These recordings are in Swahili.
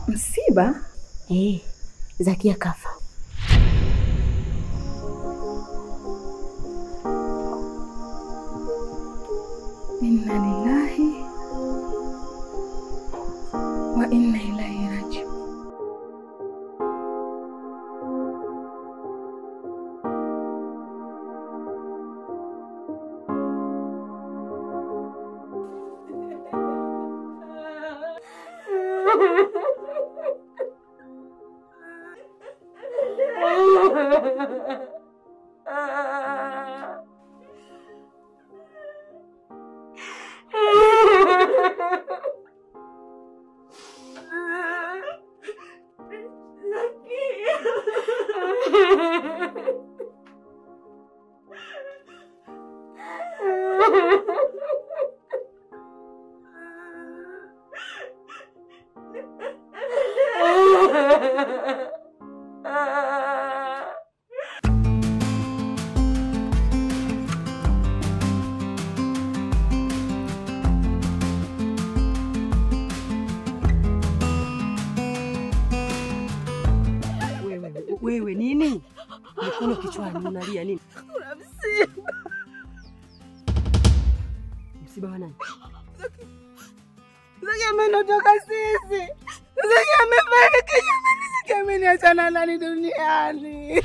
Msiba? Zakia kafa. Inna lillahi wa inna ilaihi raji'un. Wewe nini? Mikono kichwani unalia nini? Kuna msiba. Msiba wa nani? Zakia ametoka sisi. Zakia amefariki jamani. Zakia ameniachana nani duniani?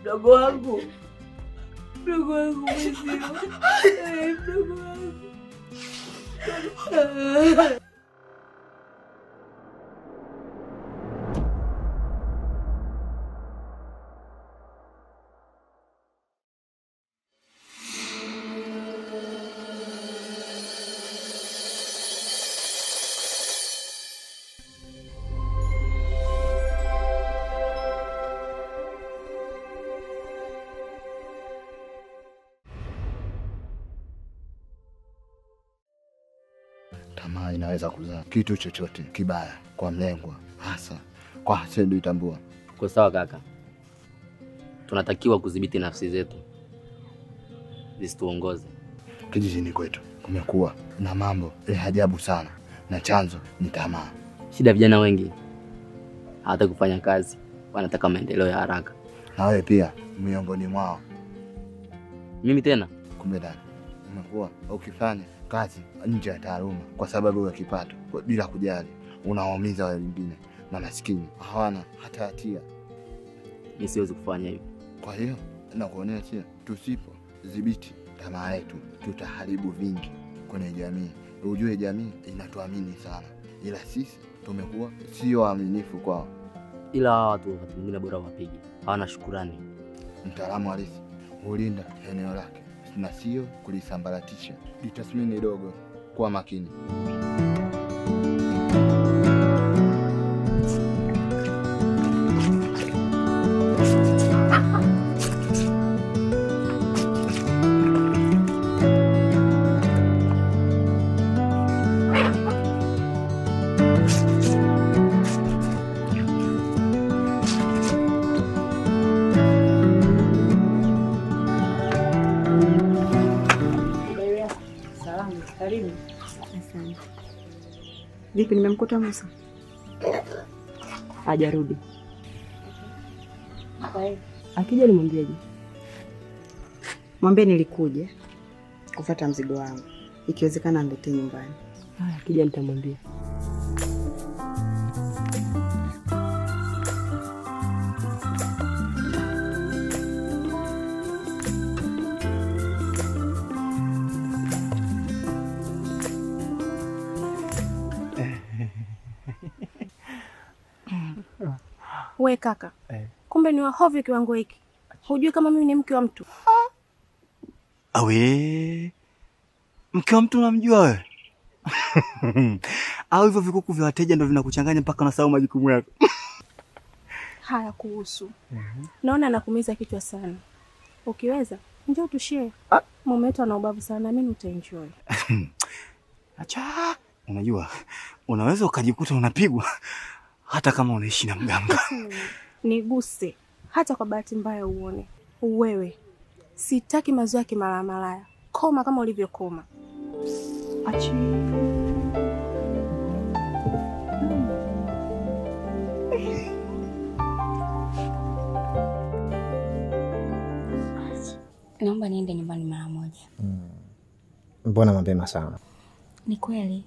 Mdogo wangu mzima. Mdogo wangu. Tamaa inaweza kuzaa kitu chochote kibaya kwa mlengwa, hasa kwa asiyejitambua. Kwa sawa kaka. Tunatakiwa kudhibiti nafsi zetu zisituongoze. Kijijini kwetu kumekuwa na mambo ya ajabu sana, na chanzo ni tamaa. Shida vijana wengi hata kufanya kazi, wanataka maendeleo ya haraka. Na wewe pia miongoni mwao. Mimi tena? Kumbe ndani umekuwa ukifanya kazi nje ya taaluma kwa sababu ya kipato, bila kujali unawaumiza wale wengine na maskini hawana hata hatia. Mimi siwezi kufanya hivyo. Kwa hiyo nakuonyesha, tusipo dhibiti tamaa yetu tutaharibu vingi kwenye jamii. Ujue jamii inatuamini sana, ila sisi tumekuwa sio waaminifu kwao. Ila hawa watu wakati mwingine bora wapige, hawana shukrani. Mtaalamu halisi hulinda eneo lake na sio kulisambaratisha. Jitathmini dogo, kwa makini. Karibu. Asante. Vipi, nimemkuta Musa? Hajarudi. Akija nimwambieje? Mwambie nilikuja kufuata mzigo wangu. Ikiwezekana niletee nyumbani. Haya, akija nitamwambia. We kaka, kumbe ni wahovyo kiwango hiki. Hujui kama mimi ni mke wa mtu? Awe, Mke wa mtu unamjua wewe? Au hivyo vikuku vya wateja ndio vinakuchanganya mpaka unasahau majukumu yako? Haya kuhusu. Naona nakumiza kichwa sana. Ukiweza, njoo tushare. Mume wetu ana ubavu sana, mimi utaenjoy. Acha. Unajua, unaweza ukajikuta unapigwa hata kama unaishi na mganga. Niguse hata kwa bahati mbaya uone. Wewe sitaki mazoea kimara malaya. Koma kama ulivyokoma. Achi. Naomba niende nyumbani mara moja. Mbona mapema sana? Ni kweli.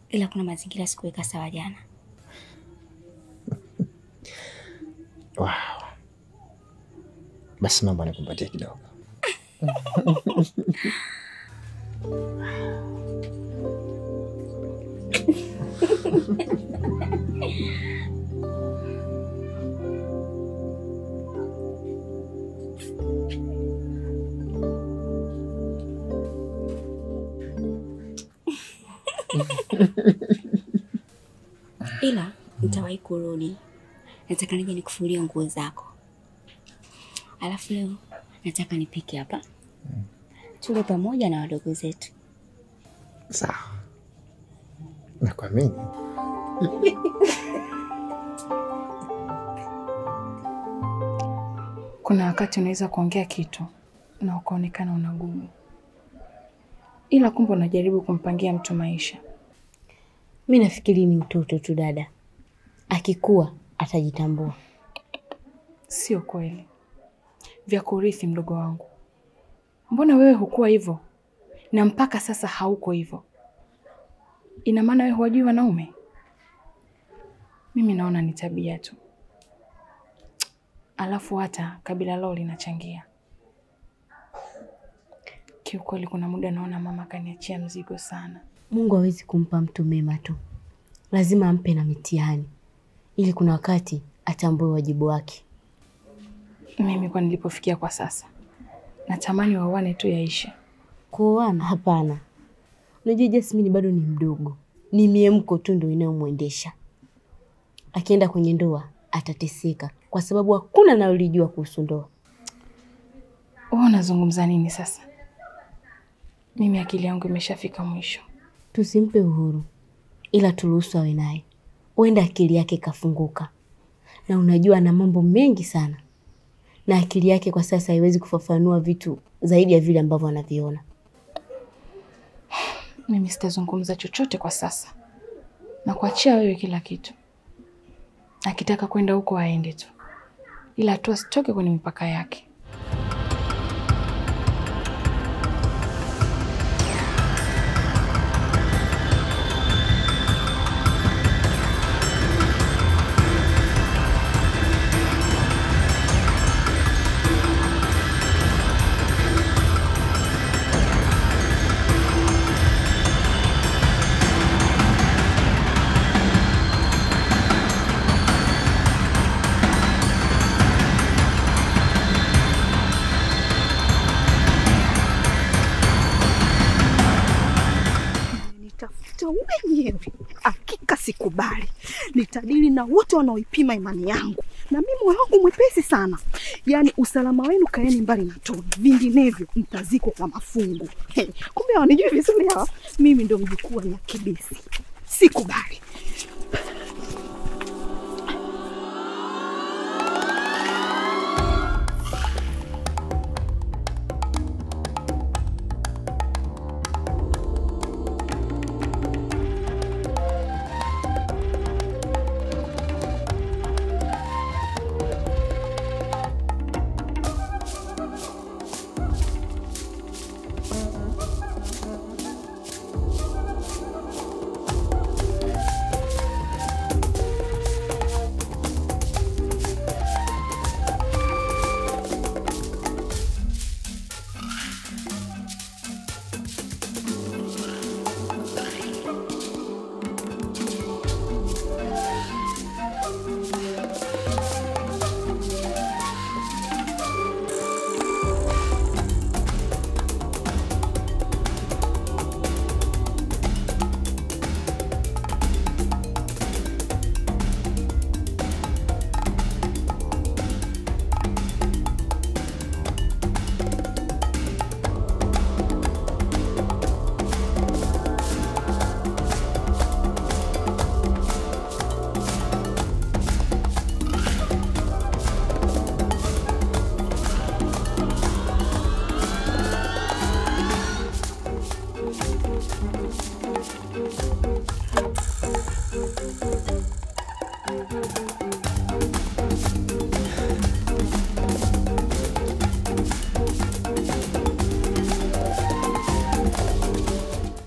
Ila kuna mazingira sikuweka sawa jana. Wow. Basi naomba nikupatie kidogo. Ila nitawahi kurudi. Nataka nije nikufulie nguo zako. Alafu leo nataka nipike hapa. Tule pamoja na wadogo zetu. Sawa. Nakuamini. Kuna wakati unaweza kuongea kitu na ukaonekana unagumu. Ila kumbe unajaribu kumpangia mtu maisha. Mimi nafikiri ni mtoto tu dada. Akikua atajitambua. Sio kweli. Vya kurithi mdogo wangu. Mbona wewe hukua hivyo? Na mpaka sasa hauko hivyo. Ina maana wewe huwajui wanaume? Mimi naona ni tabia tu. Alafu hata kabila lao linachangia. Kiukweli kuna muda naona mama kaniachia mzigo sana. Mungu hawezi kumpa mtu mema tu. Lazima ampe na mitihani. Ili kuna wakati atambue wajibu wake. Mimi kwa nilipofikia kwa sasa, natamani wawane tu yaishe. Kuoana hapana. Unajua Jasmine bado ni mdogo. Ni miemko tu ndio inayomwendesha. Akienda kwenye ndoa atateseka kwa sababu hakuna anayolijua kuhusu ndoa. Wewe unazungumza nini sasa? Mimi akili yangu imeshafika mwisho. Tusimpe uhuru. Ila turuhusu awe naye. Uenda akili yake kafunguka. Na unajua ana mambo mengi sana. Na akili yake kwa sasa haiwezi kufafanua vitu zaidi ya vile ambavyo anaviona. Mimi sitazungumza chochote kwa sasa. Na kuachia wewe kila kitu. Akitaka kwenda huko aende tu. Ila tu asitoke kwenye mipaka yake. Mwenyewe hakika sikubali. Nitadili na wote wanaoipima imani yangu. Na mimi moyo wangu mwepesi sana. Yaani usalama wenu kaeni mbali na Toni. Vinginevyo mtazikwa kwa mafungu. Kumbe wanijui vizuri hawa. Mimi ndo mjukuu wa Nyakibisi. Sikubali.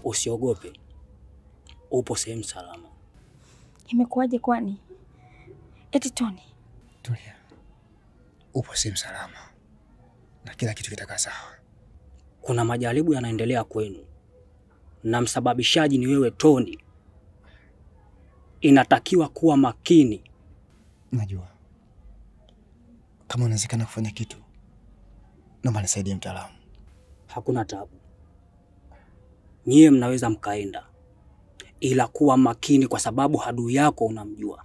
Usiogope. Upo sehemu salama. Imekuwaje kwani? Eti Tony. Tulia. Upo sehemu salama. Na kila kitu kitakaa sawa. Kuna majaribu yanaendelea kwenu. Na msababishaji ni wewe Tony. Inatakiwa kuwa makini. Najua. Kama unawezekana kufanya kitu, naomba nisaidie mtaalamu. Hakuna tabu. Nyie mnaweza mkaenda. Ila kuwa makini kwa sababu adui yako unamjua.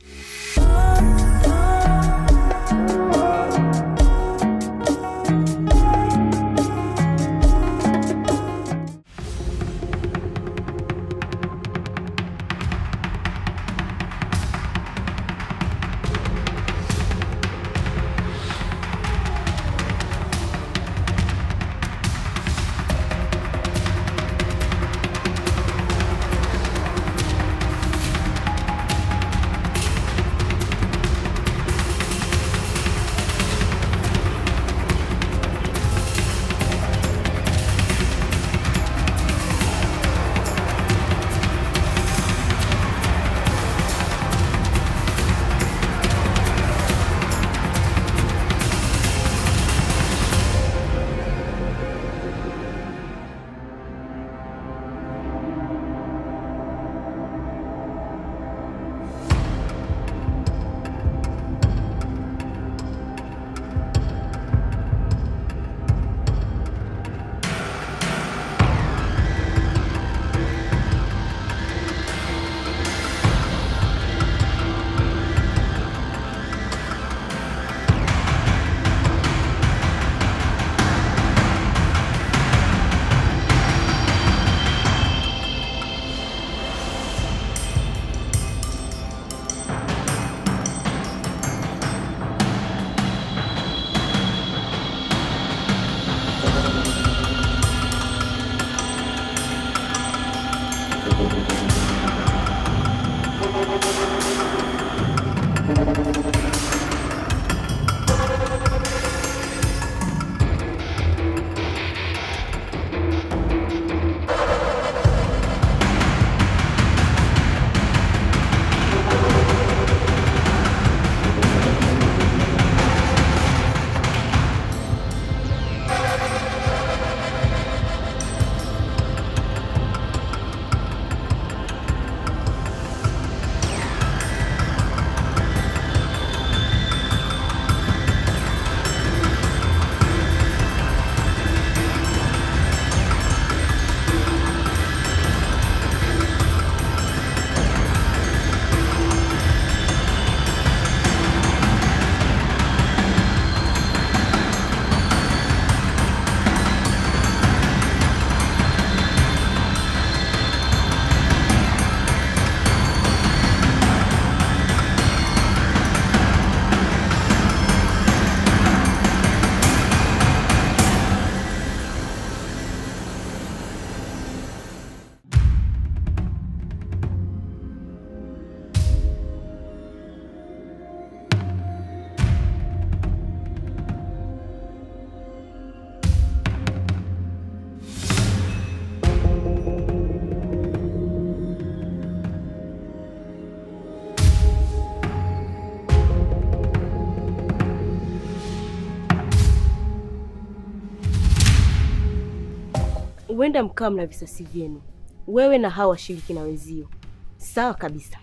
Huenda mkaa mna visasi vyenu, wewe na hawa washiriki na wenzio. Sawa kabisa.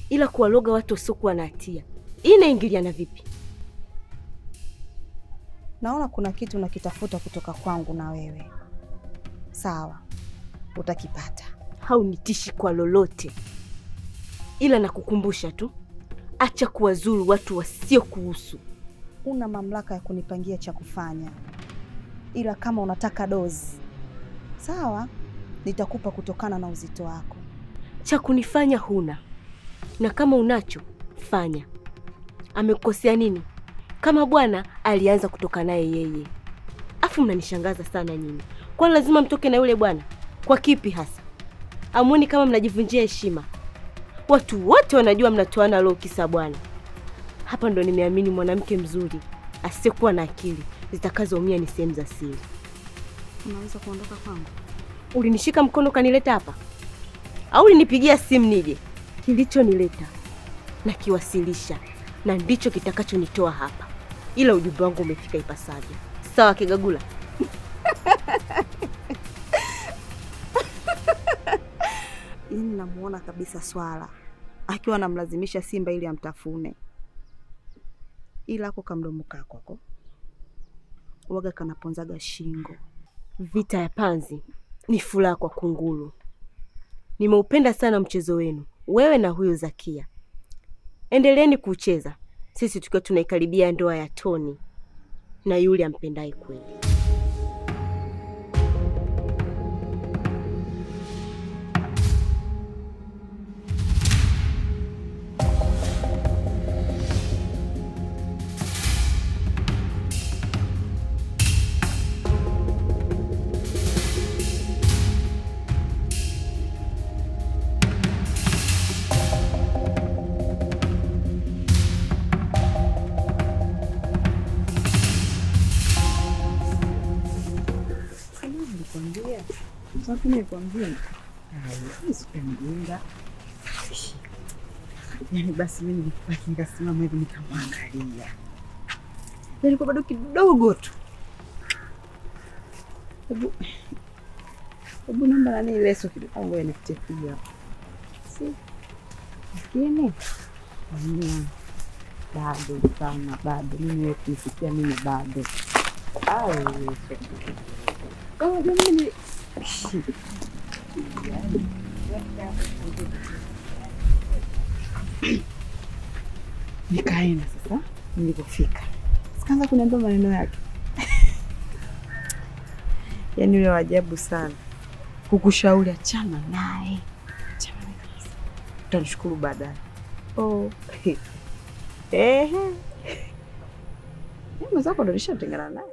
Ila kuwaloga watu wasiokuwa na hatia, hii inaingiliana vipi? Naona kuna kitu unakitafuta kutoka kwangu na wewe. Sawa, utakipata. Haunitishi kwa lolote. Ila nakukumbusha tu, acha kuwazuru watu wasio kuhusu. Una mamlaka ya kunipangia cha kufanya. Ila kama unataka dozi, sawa, nitakupa kutokana na uzito wako. Cha kunifanya huna. Na kama unacho, fanya. Amekukosea nini? Kama bwana alianza kutoka naye yeye. Afu mnanishangaza sana nyinyi. Kwa lazima mtoke na yule bwana? Kwa kipi hasa? Amuoni kama mnajivunjia heshima? Watu wote wanajua mnatoana roho kisa bwana. Hapa ndo nimeamini mwanamke mzuri asiyekuwa na akili zitakazoumia ni sehemu za siri. Unaweza kuondoka kwangu? Ulinishika mkono kanileta hapa? Au ulinipigia simu nije? Kilichonileta na kiwasilisha na ndicho kitakachonitoa hapa. Ila ujumbe wangu umefika ipasavyo. Sawa Kigagula? Yaani namuona kabisa swala akiwa anamlazimisha simba ili amtafune. Ila ako kamdomo kako waga kanaponzaga shingo. Vita ya panzi ni furaha kwa kunguru. Nimeupenda sana mchezo wenu, wewe na huyo Zakia. Endeleeni kucheza, sisi tukiwa tunaikaribia ndoa ya Toni na yule ampendaye kweli. Yaani basi mimi nikasimama hivi nikamwangalia. Yaani kwa bado kidogo tu. Hebu namba nani leso kidogo ngoja nikutekia. Si. Lakini bado sana bado mimi wewe kusikia mimi bado. Leso. Kama mimi nikaenda sasa, nilipofika sikaanza kuniambia maneno yake. Yaani yule wajabu sana. Kukushauri achana naye. Achana naye. Utanishukuru baadaye. Oh. Mimi zako ndo nishatengana naye.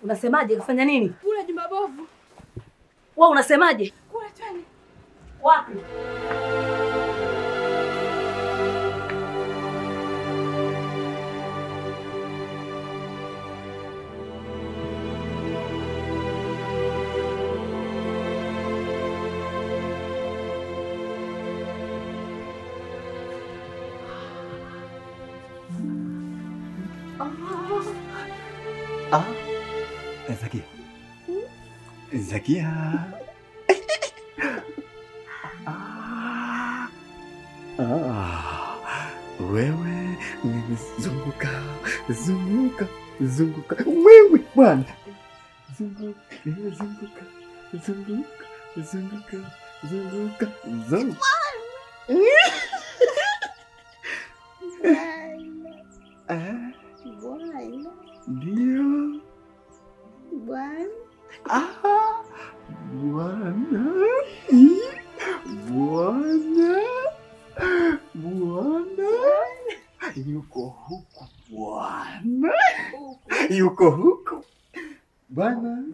Unasemaje? Kufanya nini? Kula Juma bovu. Wewe unasemaje? Kula twende. Wapi? Zakia. Zakia. Wewe zunguka, zunguka, zunguka. Wewe bwana. Zunguka, zunguka, zunguka, zunguka, zunguka, zunguka. Ndio. Bwana. Bwana. Bwana. Bwana. Yuko huku bwana. Yuko huku. Bwana.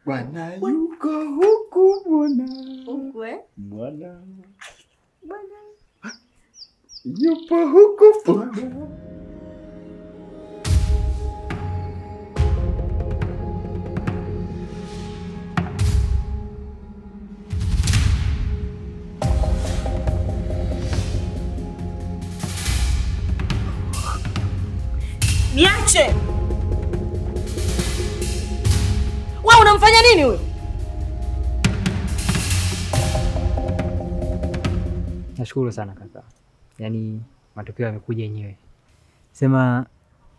Bwana yuko huku bwana. Huku Bwana. Bwana. Yupo huku bwana. Niache! Wewe unamfanya nini wewe? Nashukuru sana kaka. Yaani matokeo yamekuja yenyewe. Sema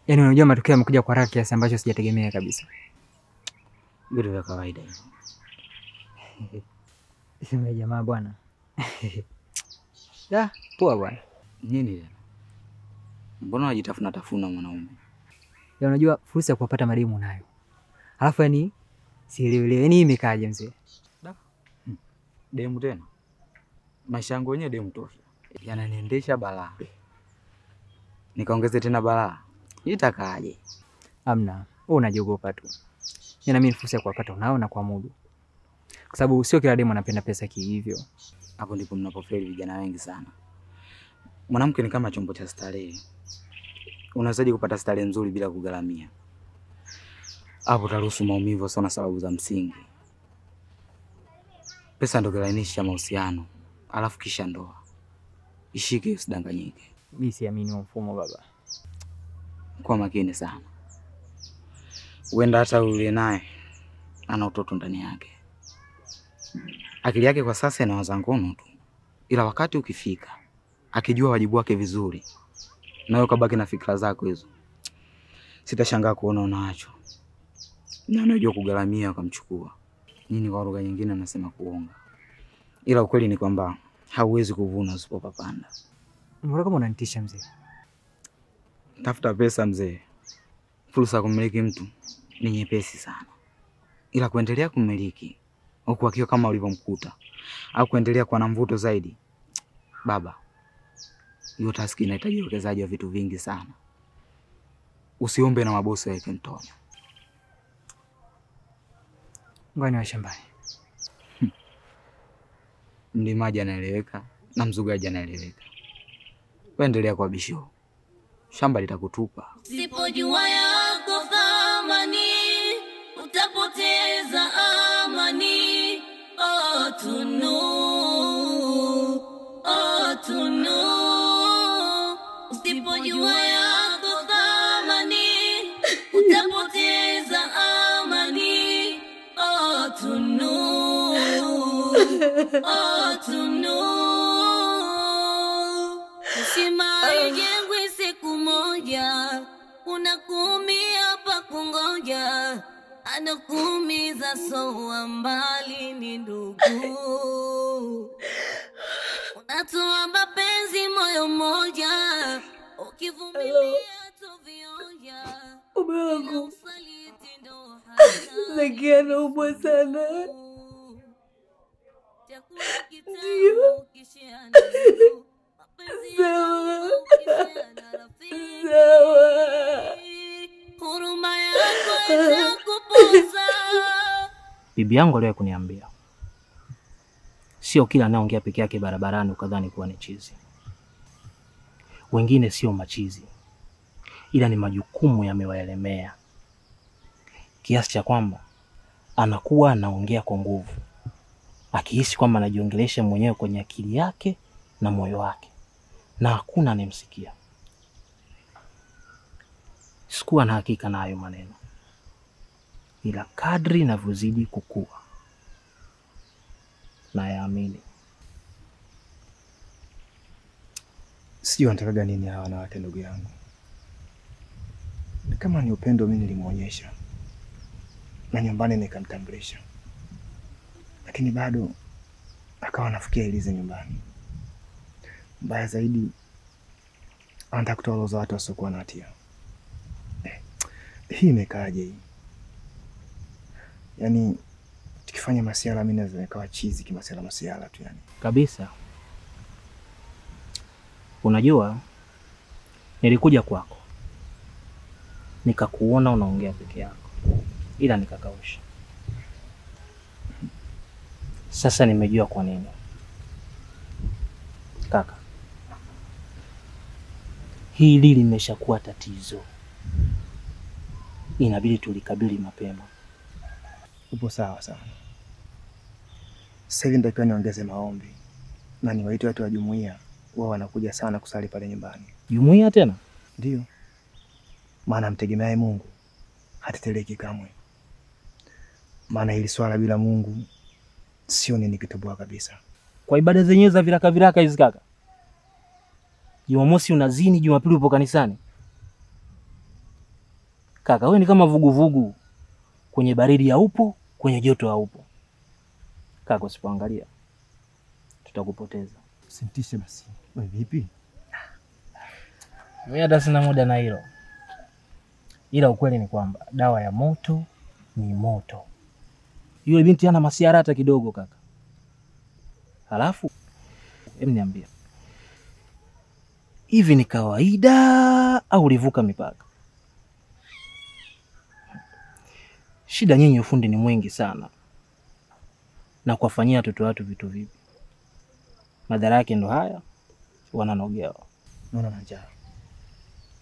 yaani unajua matokeo yamekuja kwa haraka kiasi ambacho sijategemea kabisa. Vitu vya kawaida. Sema jamaa bwana. Ya, poa bwana. Nini? Mbona unajitafuna tafuna mwanaume? Ya unajua fursa ya kupata mademu nayo. Alafu yani sielewi yani imekaje mzee? Demu tena? Maisha yangu yenyewe demu tosha. Yananiendesha balaa. Nikaongeze tena balaa. Itakaaje? Amna, wewe unajiogopa tu. Yana mimi fursa ya kuwapata unao na kuamudu. Kwa sababu sio kila demu anapenda pesa kihivyo. Hapo ndipo mnapofeli vijana wengi sana. Mwanamke ni kama chombo cha starehe. Unawezaje kupata starehe nzuri bila kugharamia? Hapo utaruhusu maumivu sana sababu za msingi. Pesa ndio kilainisha mahusiano, alafu kisha ndoa. Ishike usidanganyike. Mimi siamini huo mfumo baba. Kwa makini sana. Uenda hata yule naye ana utoto ndani yake. Akili yake kwa sasa inawaza ngono tu. Ila wakati ukifika, akijua wajibu wake vizuri, na wewe kabaki na fikra zako hizo, sitashangaa kuona unaacho. Na unajua kugharamia ukamchukua. Nini kwa lugha nyingine anasema kuonga. Ila ukweli ni kwamba hauwezi kuvuna usipopapanda. Mbona kama unanitisha mzee? Tafuta pesa mzee. Fursa ya kumiliki mtu ni nyepesi sana. Ila kuendelea kumiliki huku akiwa kama ulivyomkuta au kuendelea kuwa na mvuto zaidi, baba, hiyo taski inahitaji uwekezaji wa vitu vingi sana. Usiombe na mabosi wake mtonyo. Ngani wa shambani. Mlimaji anaeleweka na mzugaji anaeleweka. Endelea kwa bisho. Shamba litakutupa. Sipojua yako thamani, utapoteza amani. Oh Tunu, oh Tunu. Usipojua yako thamani, utapoteza amani. Oh Tunu, oh Tunu. Heshima haijengwi siku moja, kuna 10 hapa kungoja, anakuumiza soa mbali ni ndugu. Unatoa mapenzi moyo moja, ukivumilia tovionja. Umewangu Zakia anaumwa sana. Ndio. Sawa. Sawa. huruma yako itakupoza. Bibi yangu aliwahi kuniambia, sio kila anayeongea peke yake barabarani ukadhani kuwa ni chizi. Wengine sio machizi, ila ni majukumu yamewaelemea kiasi cha kwamba anakuwa anaongea kwa nguvu, akihisi kwamba anajiongelesha mwenyewe kwenye akili yake na moyo wake, na hakuna anemsikia. Sikuwa na hakika na hayo maneno, ila kadri ninavyozidi kukua na yaamini. Sijui wanataka nini hawa wanawake, ndugu yangu. Kama ni upendo mimi nilimuonyesha, na nyumbani nikamtambulisha, lakini bado akawa anafikia Elize nyumbani. Mbaya zaidi, anataka kutoroza watu wasiokuwa na hatia. Hii imekaaje hii? Yaani tukifanya masiala mimi naweza nikawa chizi masiala tu yani. Kabisa. Unajua, nilikuja kwako nikakuona unaongea peke yako, ila nikakausha. Sasa nimejua kwa nini. Kaka, hili limeshakuwa tatizo, inabidi tulikabili mapema. Upo sawa sana. Sasa hivi nitakiwa niongeze maombi na niwaite watu wa jumuiya, wao wanakuja sana kusali pale nyumbani. Jumuiya tena? Ndio. Maana mtegemeaye Mungu hateteleki kamwe. Maana hili swala bila Mungu sio nini kitoboa kabisa. Kwa ibada zenyewe za viraka hizi kaka, Jumamosi unazini, Jumapili upo kanisani. Kaka, wewe ni kama vuguvugu, kwenye baridi haupo, kwenye joto haupo. Kaka, usipoangalia tutakupoteza. Usimtishe basi. Wewe vipi? Mimi hata sina muda na hilo. Ila ukweli ni kwamba dawa ya moto ni moto. Yule binti hana masiara hata kidogo kaka. Halafu niambia, hivi ni kawaida au ulivuka mipaka? Shida nyinyi ufundi ni mwingi sana, na kuwafanyia watoto watu vitu vipi. Madhara yake ndo haya, wananogewa. Naona na njaa.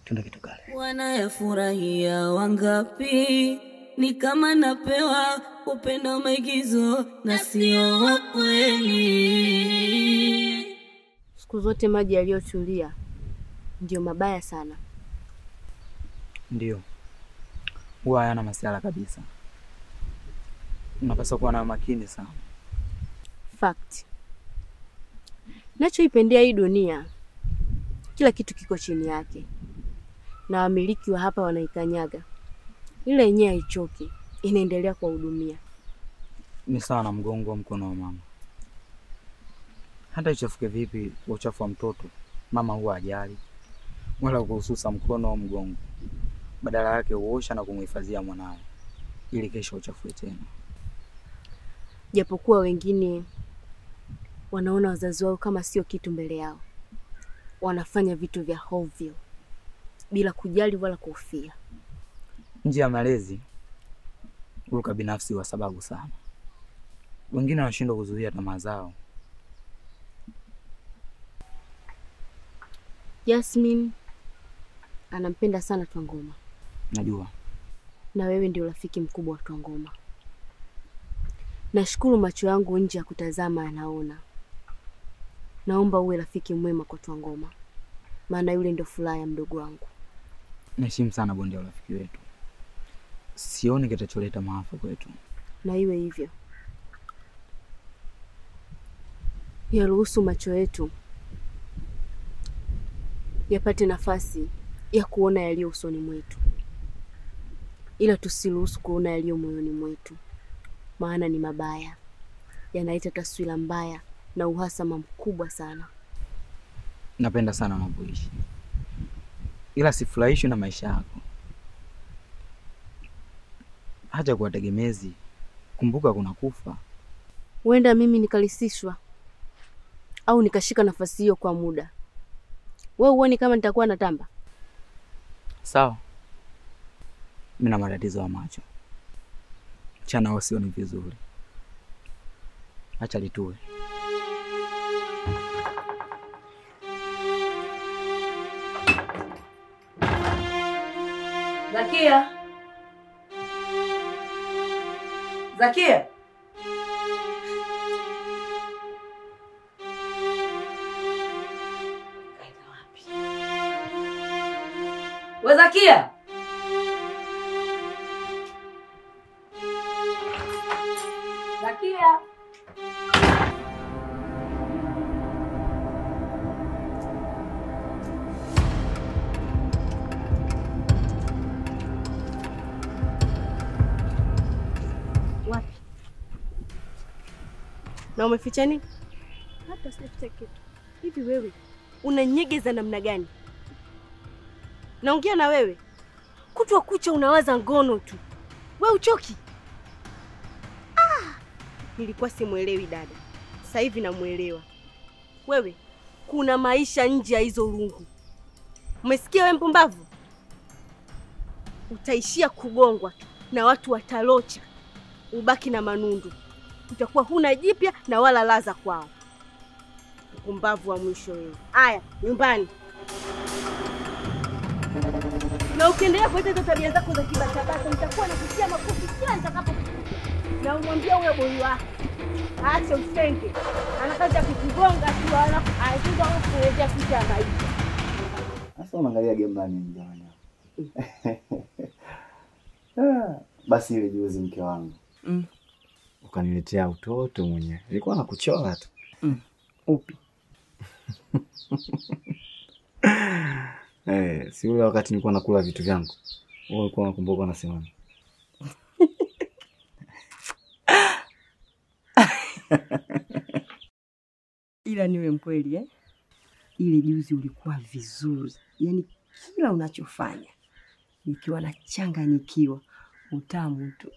Tunda kitu kale. Wanayafurahia wangapi? Ni kama napewa upendo maigizo na sio wa kweli. Siku zote maji yaliyotulia ndio mabaya sana. Ndio. Huwa hayana masiala kabisa. Unapaswa kuwa na makini sana. Fact. Nachoipendea hii dunia, kila kitu kiko chini yake, na wamiliki wa hapa wanaikanyaga. Ile yenyewe haichoki, inaendelea kuwahudumia. Ni sawa na mgongo wa mkono wa mama. Hata ichafuke vipi uchafu wa mtoto, mama huwa hajali wala kuhususa mkono au mgongo. Badala yake huosha na kumhifadhia mwanae ili kesho uchafue tena. Japokuwa wengine wanaona wazazi wao kama sio kitu mbele yao, wanafanya vitu vya hovyo bila kujali wala kuhofia. Nje ya malezi, uruka binafsi wa sababu sana. Wengine wanashindwa kuzuia tamaa zao. Jasmine anampenda sana Twangoma. Najua. Na wewe ndio rafiki mkubwa wa Twangoma. Nashukuru macho yangu nje ya kutazama anaona. Naomba uwe rafiki mwema kwa Twangoma, maana yule ndio furaha ya mdogo wangu. Naheshimu sana bonde ya rafiki wetu. Sioni kitacholeta maafa kwetu. Na iwe hivyo. Yaruhusu macho yetu yapate nafasi ya kuona yaliyo usoni mwetu, ila tusiruhusu kuona yaliyo moyoni mwetu, maana ni mabaya, yanaita taswira mbaya na uhasama mkubwa sana. Napenda sana unapoishi, ila sifurahishwi na maisha yako. Haja kuwa tegemezi, kumbuka kuna kufa. Huenda mimi nikalisishwa au nikashika nafasi hiyo kwa muda. Wewe uone kama nitakuwa natamba? Sawa. mimi na matatizo ya macho. Mchana usio ni vizuri. Acha litue. Zakia. Zakia. We Zakia. Zakia. Wapi? Na umeficha nini? Hata sificha kitu. Hivi wewe unanyegeza namna gani? Naongea na wewe. Kutwa kucha unawaza ngono tu. Wewe uchoki? Nilikuwa simuelewi dada. Sasa hivi namuelewa. Wewe kuna maisha nje ya hizo lungu. Umesikia wewe mpumbavu? Utaishia kugongwa tu na watu watalocha. Ubaki na manundu. Utakuwa huna jipya na wala laza kwao. Mpumbavu wa mwisho wewe. Aya, nyumbani. Na ukiendelea kuleta hizo tabia zako za kibatabata nitakuwa nakutia makofi kila nitakapokukuta. Na umwambia huyo boy wako aache usenge. Anakaja kukugonga tu alafu aikuja kukuletea kitu ya maisha. Sasa unaangalia game gani jamani? Basi ile juzi mke wangu. Ukaniletea utoto mwenyewe. Nilikuwa nakuchora tu. Upi? Si ule wakati nilikuwa nakula vitu vyangu. Wewe ulikuwa unakumbuka unasema. Ila niwe mkweli ile juzi ulikuwa vizuri. Yaani kila unachofanya nikiwa na changanyikiwa utamu tu.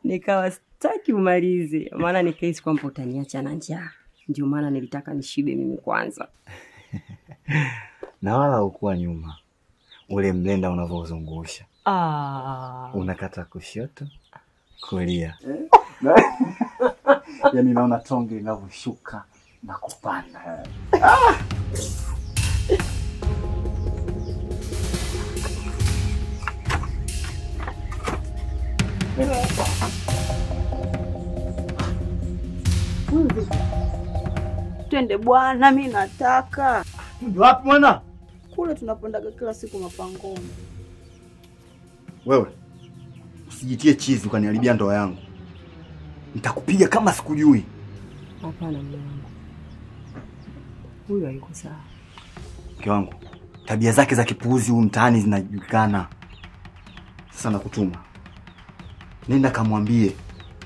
Nikawa sitaki umalize, maana nikahisi kwamba utaniacha na njaa. Ndio maana nilitaka nishibe mimi kwanza. Na wala ukuwa nyuma. Ule mlenda unavyozungusha. Unakata kushoto, kulia. Yaani naona tonge linavyoshuka na kupanda. Twende bwana, mimi nataka. Ndio wapi mwana? Kule tunapondaga kila siku mapangoni. Wewe usijitie chizi ukaniharibia ndoa yangu. Nitakupiga kama sikujui. Hapana mume wangu. Huyu hayuko sawa. Mke wangu, tabia zake za kipuuzi huko mtaani zinajulikana. Sasa nakutuma. Nenda kamwambie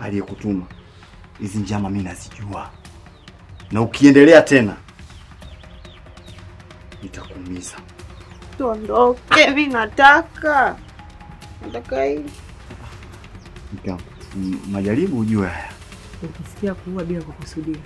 aliyekutuma. Hizi njama mimi nazijua. Na ukiendelea tena nitakuumiza. Tuondoke, mimi nataka. Nataka hii. Mke wangu, majaribu ujue haya. Ukisikia kuua bila kukusudia.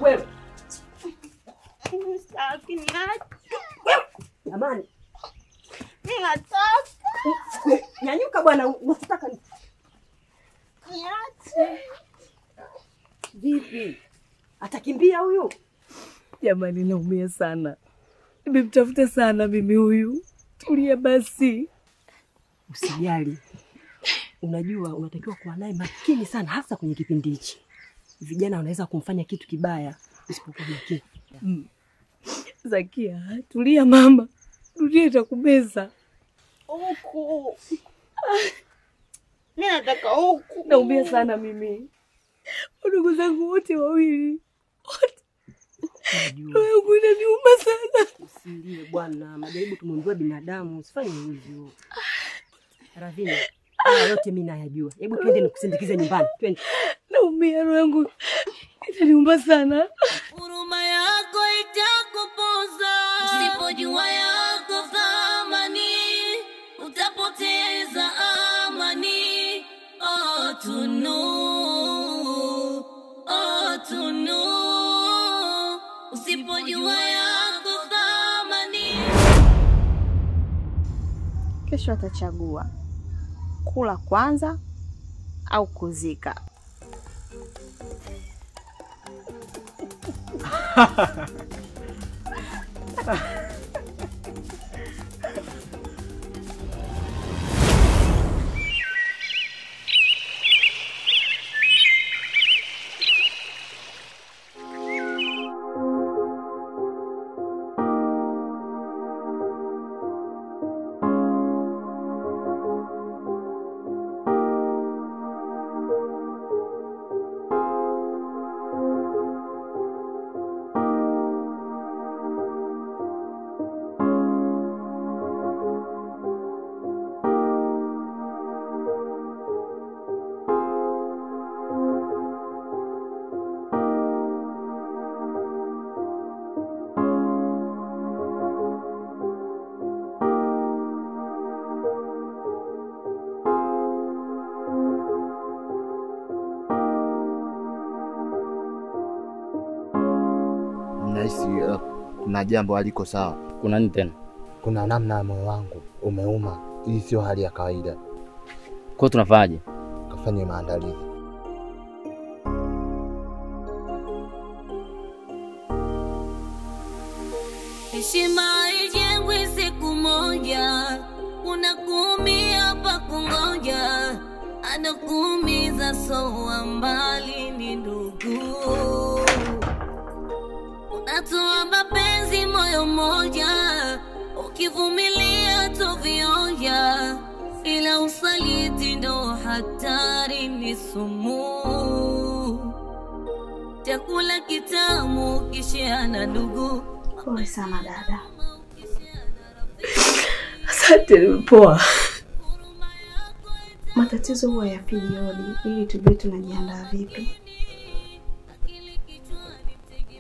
Wewe. Jamani. Mimi nataka. Nyanyuka bwana, unataka nini? Niache. Vipi? Atakimbia huyu? Jamani, naumia sana. Nimemtafuta sana mimi huyu. Tulia basi. Usijali. Unajua unatakiwa kuwa naye makini sana hasa kwenye kipindi hichi. Vijana wanaweza kumfanya kitu kibaya usipokuwa makini. Zakia, tulia mama. Dunia itakubeza. Huku. Mimi nataka huku. Naumia sana mimi. Ndugu zangu wote wawili. Wewe unaniuma sana. Usilie bwana, majaribu tumwambie binadamu, usifanye hivyo. Ravina, haya yote mimi nayajua. Hebu twende nikusindikize nyumbani. Twende. Naumia roho yangu. Inaniuma sana. Huruma yako itakuponya. kesho atachagua kula kwanza au kuzika. Nahisi kuna jambo haliko sawa. Kuna nini tena? Kuna namna ya moyo wangu umeuma. Hii sio hali ya kawaida. Kwa tunafanyaje? Kafanye maandalizi. Heshima ijengwe siku moja, unakuumia pa kungoja, anakuumiza soa mbali ni ndugu. Unatoa mapenzi moyo moja, ukivumilia tovionja, ila usaliti ndo hatari ni sumu. Chakula kitamu kishiana ndugu. Pole sana dada. Asante, nimepoa. Matatizo huwa yapigi hodi ili tujue tunajiandaa vipi.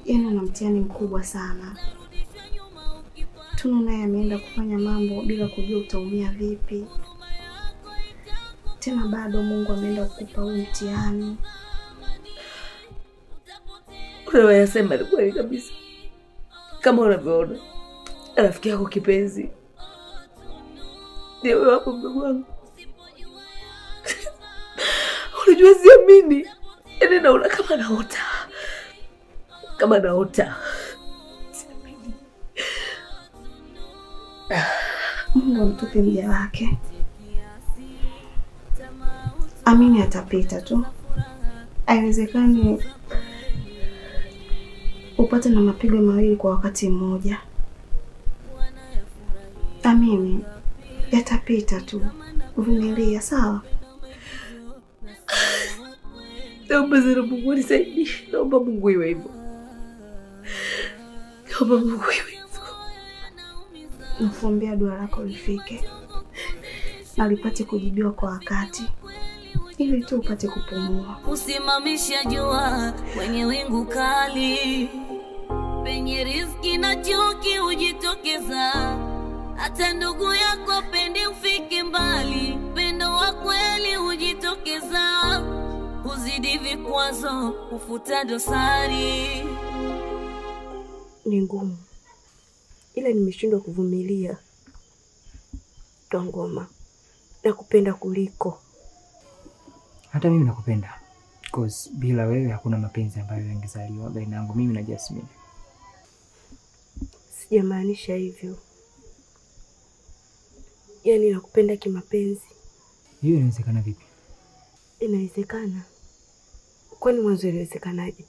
Yana na mtihani mkubwa sana. Tunu naye ameenda kufanya mambo bila kujua utaumia vipi. Tena bado Mungu ameenda kukupa huu mtihani. Unayosema ni kweli kabisa. Kama unavyoona, rafiki yako kipenzi ndio wewe hapo, mdogo wangu. Unajua siamini. Yaani naona kama naota. Siamini. Mungu amtupe mja wake. Amini atapita tu. Haiwezekani upate na mapigo mawili kwa wakati mmoja. Amini yatapita tu. Vumilia, sawa? Naomba sana Mungu nisaidie. Naomba Mungu iwe hivyo. Naomba Mungu iwe hivyo. Nakuombea dua lako lifike na lipate kujibiwa kwa wakati, ili tu upate kupumua. Usimamisha jua kwenye wingu kali, penye riziki na chuki hujitokeza. Hata ndugu yako pende ufike mbali, pendo wa kweli hujitokeza. Uzidi vikwazo ufuta dosari. Ni ngumu, ila nimeshindwa kuvumilia. Tongoma, nakupenda kuliko. Hata mimi nakupenda. Because bila wewe hakuna mapenzi ambayo yangezaliwa baina yangu mimi na Jasmine. Sijamaanisha hivyo. Yaani nakupenda kimapenzi. Hiyo inawezekana vipi? Inawezekana. Kwani mwanzo inawezekanaje?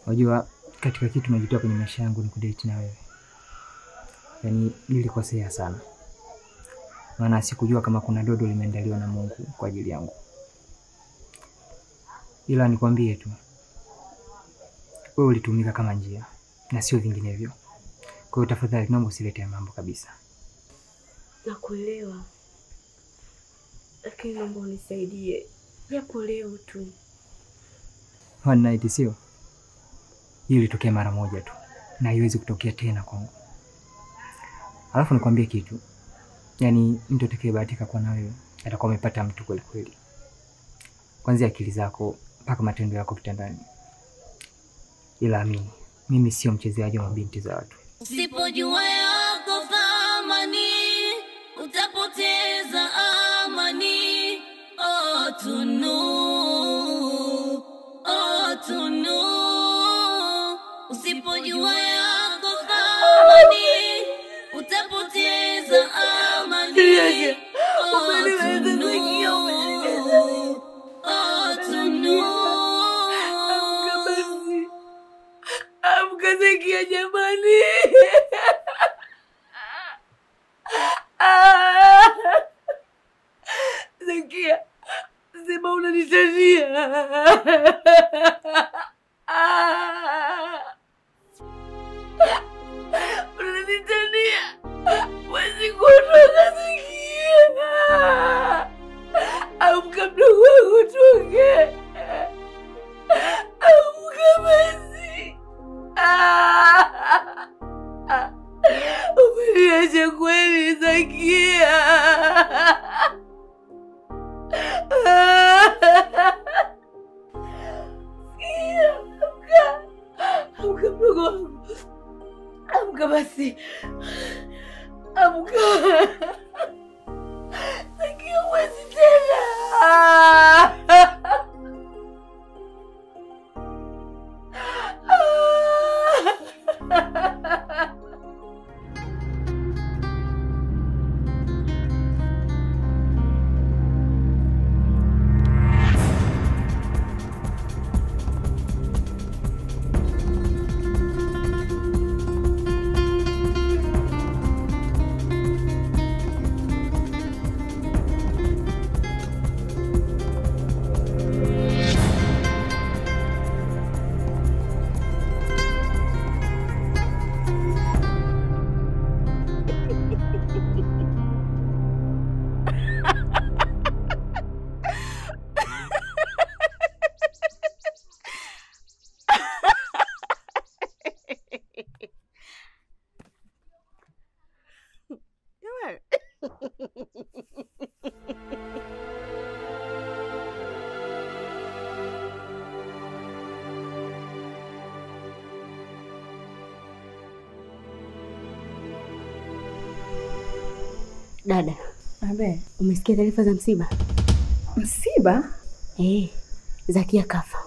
Unajua katika kitu najitoa kwenye maisha yangu ni kudate na wewe. Yaani nilikosea sana. Maana sikujua kama kuna dodo limeandaliwa na Mungu kwa ajili yangu. Ila nikwambie tu, wewe ulitumika kama njia na sio vinginevyo. Kwa hiyo tafadhali naomba usilete mambo kabisa. Nakuelewa. Lakini naomba unisaidie. Japo leo tu. One night sio? Hiyo ilitokea mara moja tu na haiwezi kutokea tena kwangu. Alafu nikwambie kitu. Yaani mtu atakayebahatika kuwa na wewe atakuwa amepata mtu kweli kweli. Kwanza akili zako mpaka matendo yako kitandani. Ila amini, mimi sio mchezaji wa mabinti za watu. Usipojua yako thamani, utapotea. Unanitania. Wezi kuondoka Zakia. Amka mdogo wangu tuongee. Amka basi. Umeniacha kweli Zakia. Amka mdogo wangu. Amka basi. Amka. Zakia huwezi tena. Dada. Abe. Umesikia taarifa za msiba? Msiba? Zakia kafa.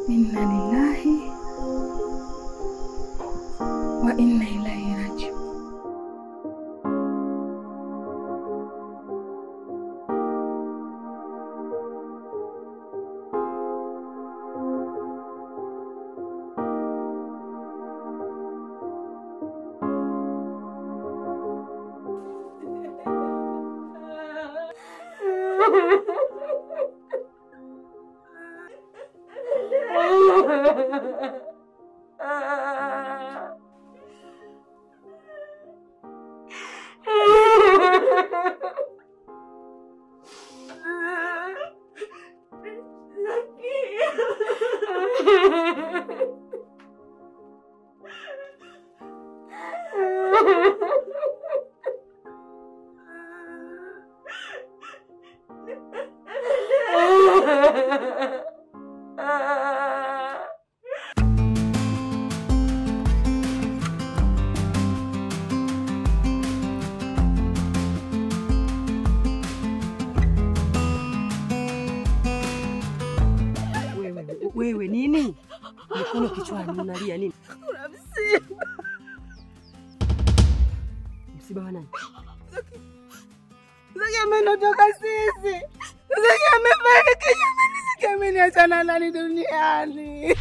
Inna lillahi wa inna ilaihi rajiun. Wewe nini? Mikono kichwani unalia nini? Kuna msiba. Msiba wa nani? Zakia ametoka sisi. Zakia amefariki jamani. Zakia ameniacha na nani duniani?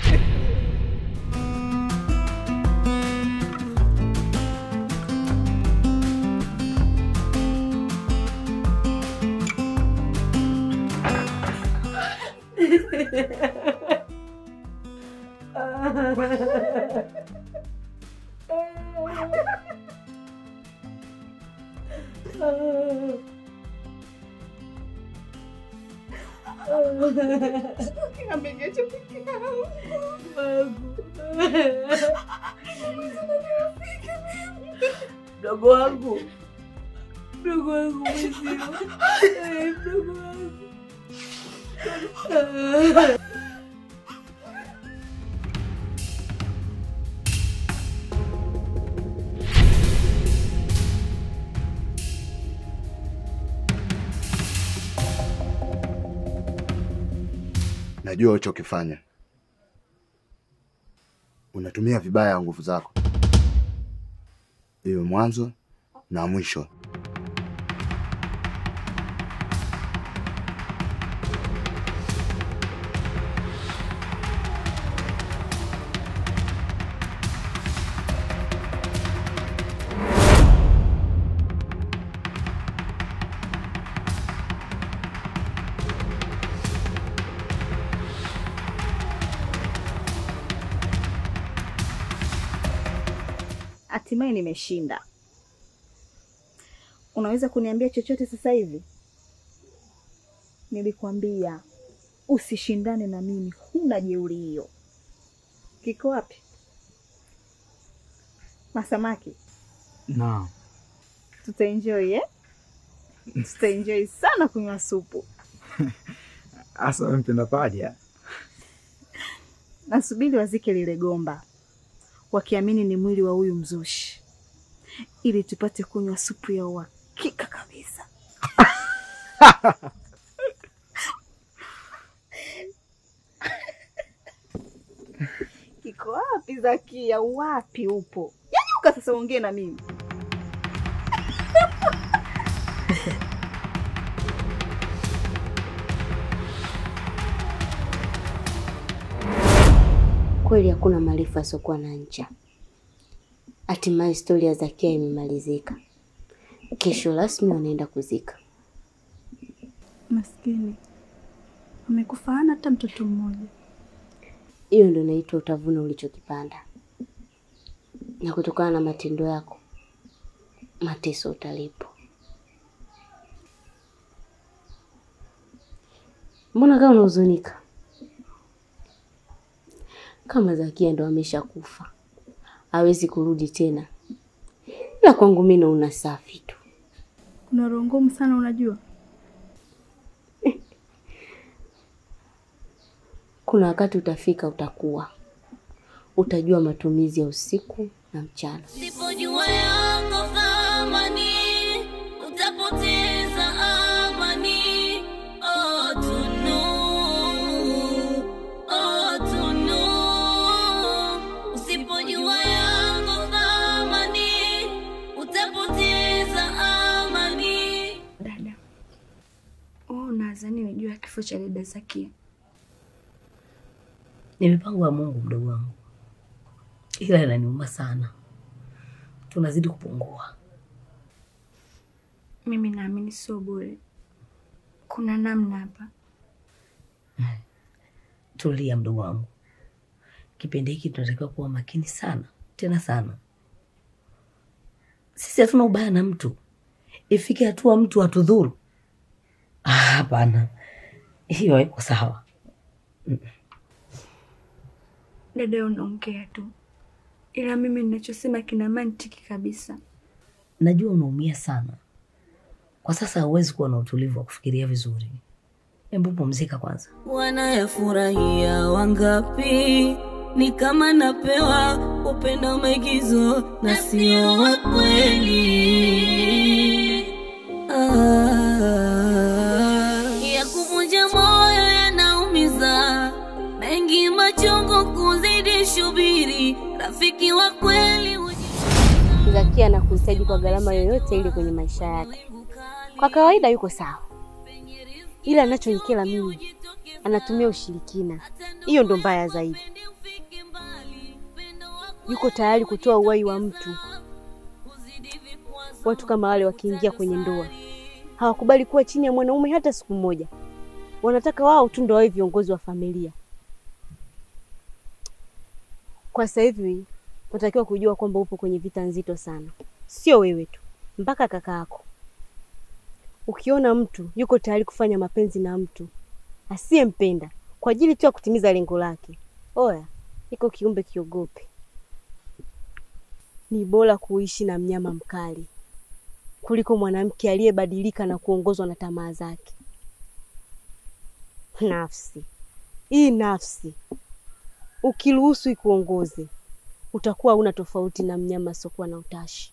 Ameniacha peke yangu. Mdogo wangu. Mdogo wangu mzima. Mdogo wangu. Najua ulichokifanya. Unatumia vibaya nguvu zako. Iwe mwanzo na mwisho. hatimaye nimeshinda. Unaweza kuniambia chochote sasa hivi? Nilikwambia usishindane na mimi, huna jeuri hiyo. Kiko wapi masamaki? Naam. Tutaenjoy Tutaenjoy sana kunywa supu. Asa wewe mpenda paja. Nasubiri wazike lile gomba, wakiamini ni mwili wa huyu mzushi, ili tupate kunywa supu ya uhakika kabisa. Kiko wapi Zakia? Wapi upo? Nyanyuka sasa ongee na mimi. Kweli hakuna maarifa yasiokuwa na ncha. Hatimaye historia ya Zakia imemalizika. Kesho rasmi wanaenda kuzika. Maskini. Amekufaana hata mtoto mmoja. Hiyo ndio inaitwa utavuna ulichokipanda. Na kutokana na matendo yako, mateso utalipo. Mbona kama unahuzunika? Kama Zakia ndo ameshakufa, hawezi kurudi tena. Na kwangu mimi naona safi tu. Kuna roho ngumu sana unajua. Kuna wakati utafika utakuwa. Utajua matumizi ya usiku na mchana. Sipojua yako thamani, utapoteza amani. Oh Tunu, oh Tunu. Usipojua yako thamani, utapoteza amani. Dada, unadhani unajua kifo cha dada Zakia? Ni mipango ya Mungu mdogo wangu. Ila inaniuma sana. Tunazidi kupungua. Mimi naamini sio bure. Kuna namna hapa. Tulia mdogo wangu. Kipindi hiki tunatakiwa kuwa makini sana. Tena sana. Sisi hatuna ubaya na mtu. Ifike hatua mtu atudhuru. Hapana. Hiyo haiko sawa. Dada unaongea tu. Ila mimi ninachosema kina mantiki kabisa. Najua unaumia sana. Kwa sasa hauwezi kuwa na utulivu wa kufikiria vizuri. Hebu pumzika kwanza. Wanayafurahia wangapi? Ni kama napewa upendo maigizo na sio wa kweli. Ya kuvunja moyo yanaumiza, mengi machungu kuzidi shubiri. Rafiki wa kweli Zakia anakuhitaji kwa gharama yoyote ile kwenye maisha yake. Kwa kawaida yuko sawa. Ila anachonikela mimi, anatumia ushirikina. Hiyo ndo mbaya zaidi. Yuko tayari kutoa uhai wa mtu. Watu kama wale wakiingia kwenye ndoa, hawakubali kuwa chini ya mwanaume hata siku moja. Wanataka wao tu ndio wawe viongozi wa familia. Kwa sasa hivi unatakiwa kujua kwamba upo kwenye vita nzito sana. Sio wewe tu, mpaka kaka yako. Ukiona mtu yuko tayari kufanya mapenzi na mtu asiyempenda kwa ajili tu ya kutimiza lengo lake, oya, iko kiumbe kiogope. Ni bora kuishi na mnyama mkali kuliko mwanamke aliyebadilika na kuongozwa na tamaa zake. Nafsi. Hii nafsi, ukiruhusu ikuongoze, utakuwa una tofauti na mnyama asiokuwa na utashi.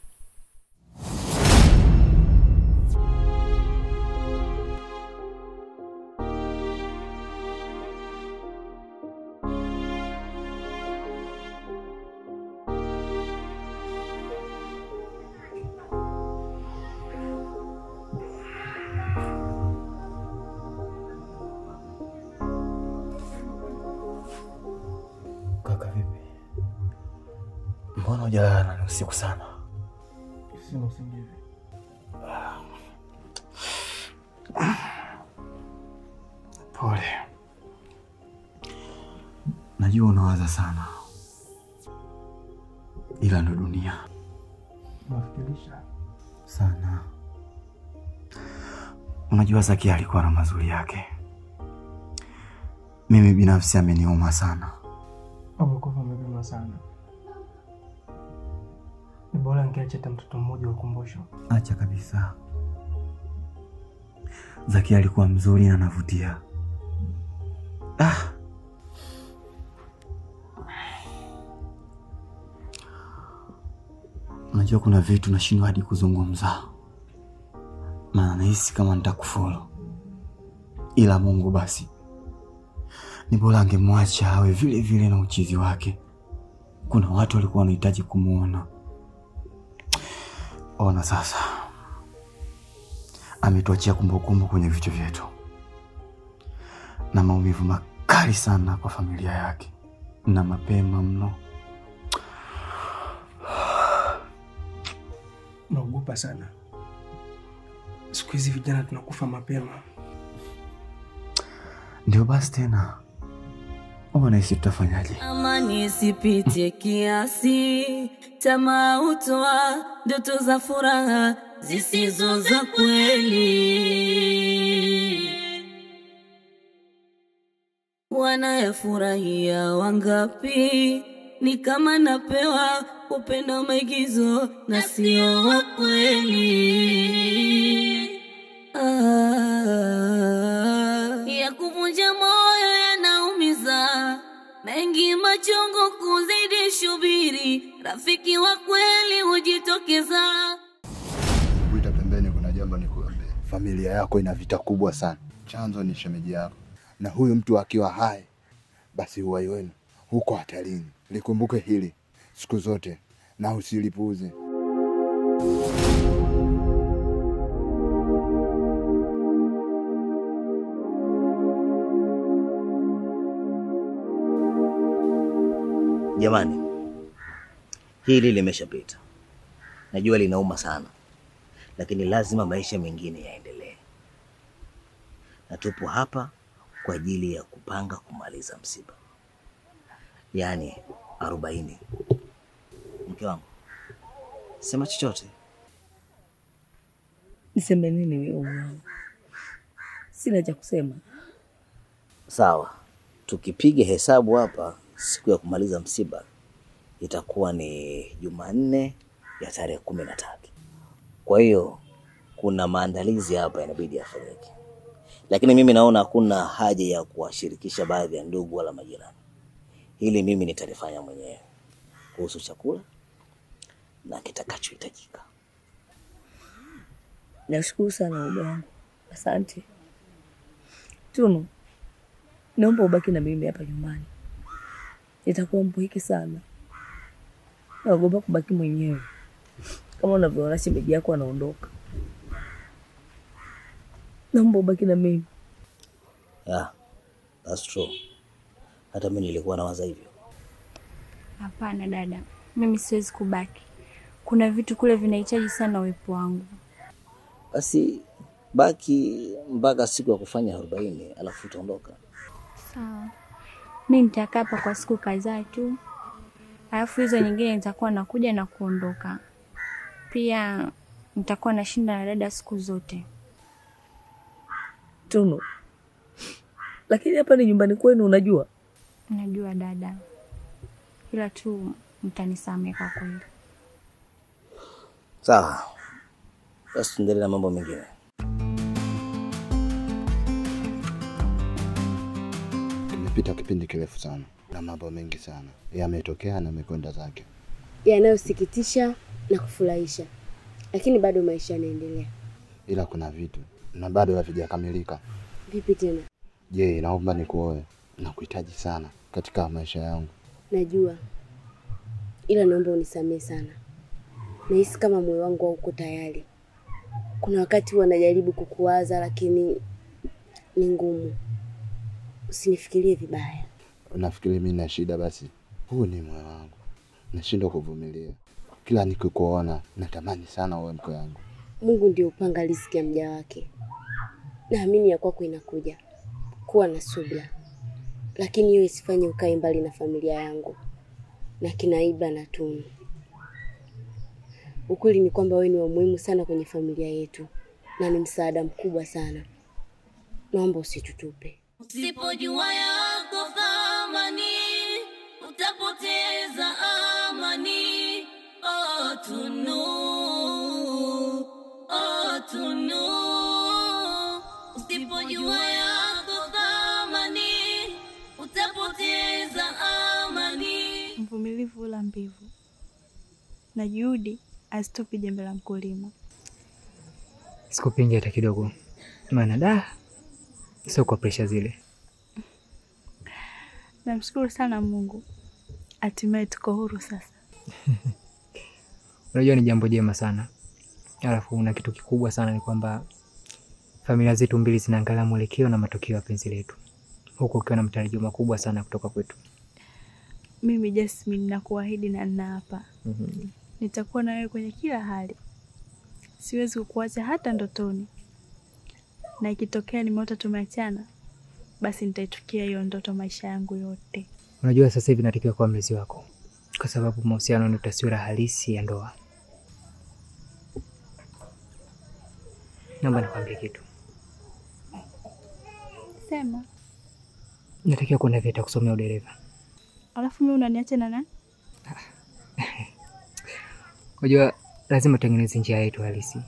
Kaka vipi? Mbona hujalala? Ni usiku sana. Sina usingizi. Pole. Najua unawaza sana. Ila ndo dunia. Unafikirisha sana. Unajua Zakia alikuwa na mazuri yake. Mimi binafsi ameniuma sana. Amekufa mapema sana. Ni bora ningeacha hata mtoto mmoja wa kumbusho. Acha kabisa. Zakia alikuwa mzuri na anavutia. Unajua kuna vitu nashindwa hadi kuzungumza. Maana nahisi kama nitakufuru. Ila Mungu basi. Ni bora angemwacha awe vile vile na uchizi wake. Kuna watu walikuwa wanahitaji kumuona. Ona sasa. Ametuachia kumbukumbu kwenye vichwa vyetu. Na maumivu makali sana kwa familia yake. Na mapema mno. Naogopa sana. Siku hizi vijana tunakufa mapema. Ndio basi tena. Unahisi tutafanyaje? Amani isipite kiasi, tamaa hutoa ndoto za furaha zisizo za kweli. Wanayafurahia wangapi? Ni kama napewa upendo maigizo na sio wa kweli. Ya kuvunja moyo yanaumiza, mengi machungu kuzidi shubiri, rafiki wa kweli hujitokeza. Kuita pembeni kuna jambo nikuambie. Familia yako ina vita kubwa sana. Chanzo ni shemeji yako. Na huyu mtu akiwa hai, basi uhai wenu huko hatarini. Likumbuke hili siku zote na usilipuuze. Jamani, hili limeshapita. Najua linauma sana, lakini lazima maisha mengine yaendelee. Na tupo hapa kwa ajili ya kupanga kumaliza msiba. Yaani 40. Mke wangu, sema chochote. Niseme nini wewe? Sina cha kusema. Sawa. Tukipiga hesabu hapa, siku ya kumaliza msiba itakuwa ni Jumanne ya tarehe 13. Kwa hiyo kuna maandalizi hapa inabidi yafanyike. Lakini mimi naona hakuna haja ya kuwashirikisha baadhi ya ndugu wala majirani. Hili mimi nitalifanya mwenyewe kuhusu chakula na kitakachohitajika. Nashukuru sana baba wangu. Asante. Tunu, naomba ubaki na mimi hapa nyumbani. Nitakuwa mpweke sana. Naogopa kubaki mwenyewe. Kama unavyoona shemeji yako anaondoka. Naomba ubaki na mimi. Yeah, that's true. Hata mimi nilikuwa nawaza hivyo. Hapana dada, mimi siwezi kubaki. Kuna vitu kule vinahitaji sana uwepo wangu. Basi baki mpaka siku ya kufanya 40 alafu utaondoka. Sawa. Mimi nitakaa hapa kwa siku kadhaa tu. Alafu hizo nyingine nitakuwa nakuja na kuondoka. Pia nitakuwa nashinda na dada siku zote. Tunu, lakini hapa ni nyumbani kwenu unajua? Najua dada. Ila tu mtanisamehe kwa kweli. Sawa. Basi tuendelee na mambo mengine. Kimepita kipindi kirefu sana na mambo mengi sana yametokea na yamekwenda zake. Yanayosikitisha na kufurahisha. Lakini bado maisha yanaendelea. Ila kuna vitu na bado havijakamilika. Vipi tena? Je, naomba nikuoe. Nakuhitaji sana katika maisha yangu. Najua. Ila naomba unisamehe sana. Nahisi kama moyo wangu hauko tayari. Kuna wakati huwa najaribu kukuwaza lakini ni ngumu. Usinifikirie vibaya. Unafikiri mimi na shida basi? Huu ni moyo wangu. Nashindwa kuvumilia. Kila nikikuona natamani sana uwe mke wangu. Mungu ndio upanga riziki ya mja wake. Naamini ya kwako inakuja. Kuwa na subira. Lakini hiyo isifanye ukae mbali na familia yangu. Na kina Ibra na Tunu. Ukweli ni kwamba wewe ni wa muhimu sana kwenye familia yetu na ni msaada mkubwa sana. Naomba usitutupe. Usipojua yako thamani, utapoteza amani. Oh Tunu, oh Tunu. Usipojua yako thamani, utapoteza amani. Mvumilivu hula mbivu, na juhudi hazitupi jembe la mkulima. Sikupingi hata kidogo, maana sio kwa presha zile. Namshukuru sana Mungu, hatimaye tuko huru sasa. Unajua ni jambo jema sana. Alafu una kitu kikubwa sana ni kwamba familia zetu mbili zinaangalia mwelekeo na matokeo ya penzi letu, huko ukiwa na matarajio makubwa sana kutoka kwetu. Mimi Jasmine nakuahidi na ninaapa. Nitakuwa na wewe kwenye kila hali. Siwezi kukuacha hata ndotoni. Na ikitokea nimeota tumeachana, basi nitaitukia hiyo ndoto maisha yangu yote. Unajua sasa hivi natakiwa kuwa mlezi wako, kwa sababu mahusiano ni taswira halisi ya ndoa. Naomba nikwambie kitu. Sema. Natakiwa kwenda VETA kusomea udereva. Alafu mimi unaniacha na nani? Unajua lazima tutengeneze njia yetu halisi.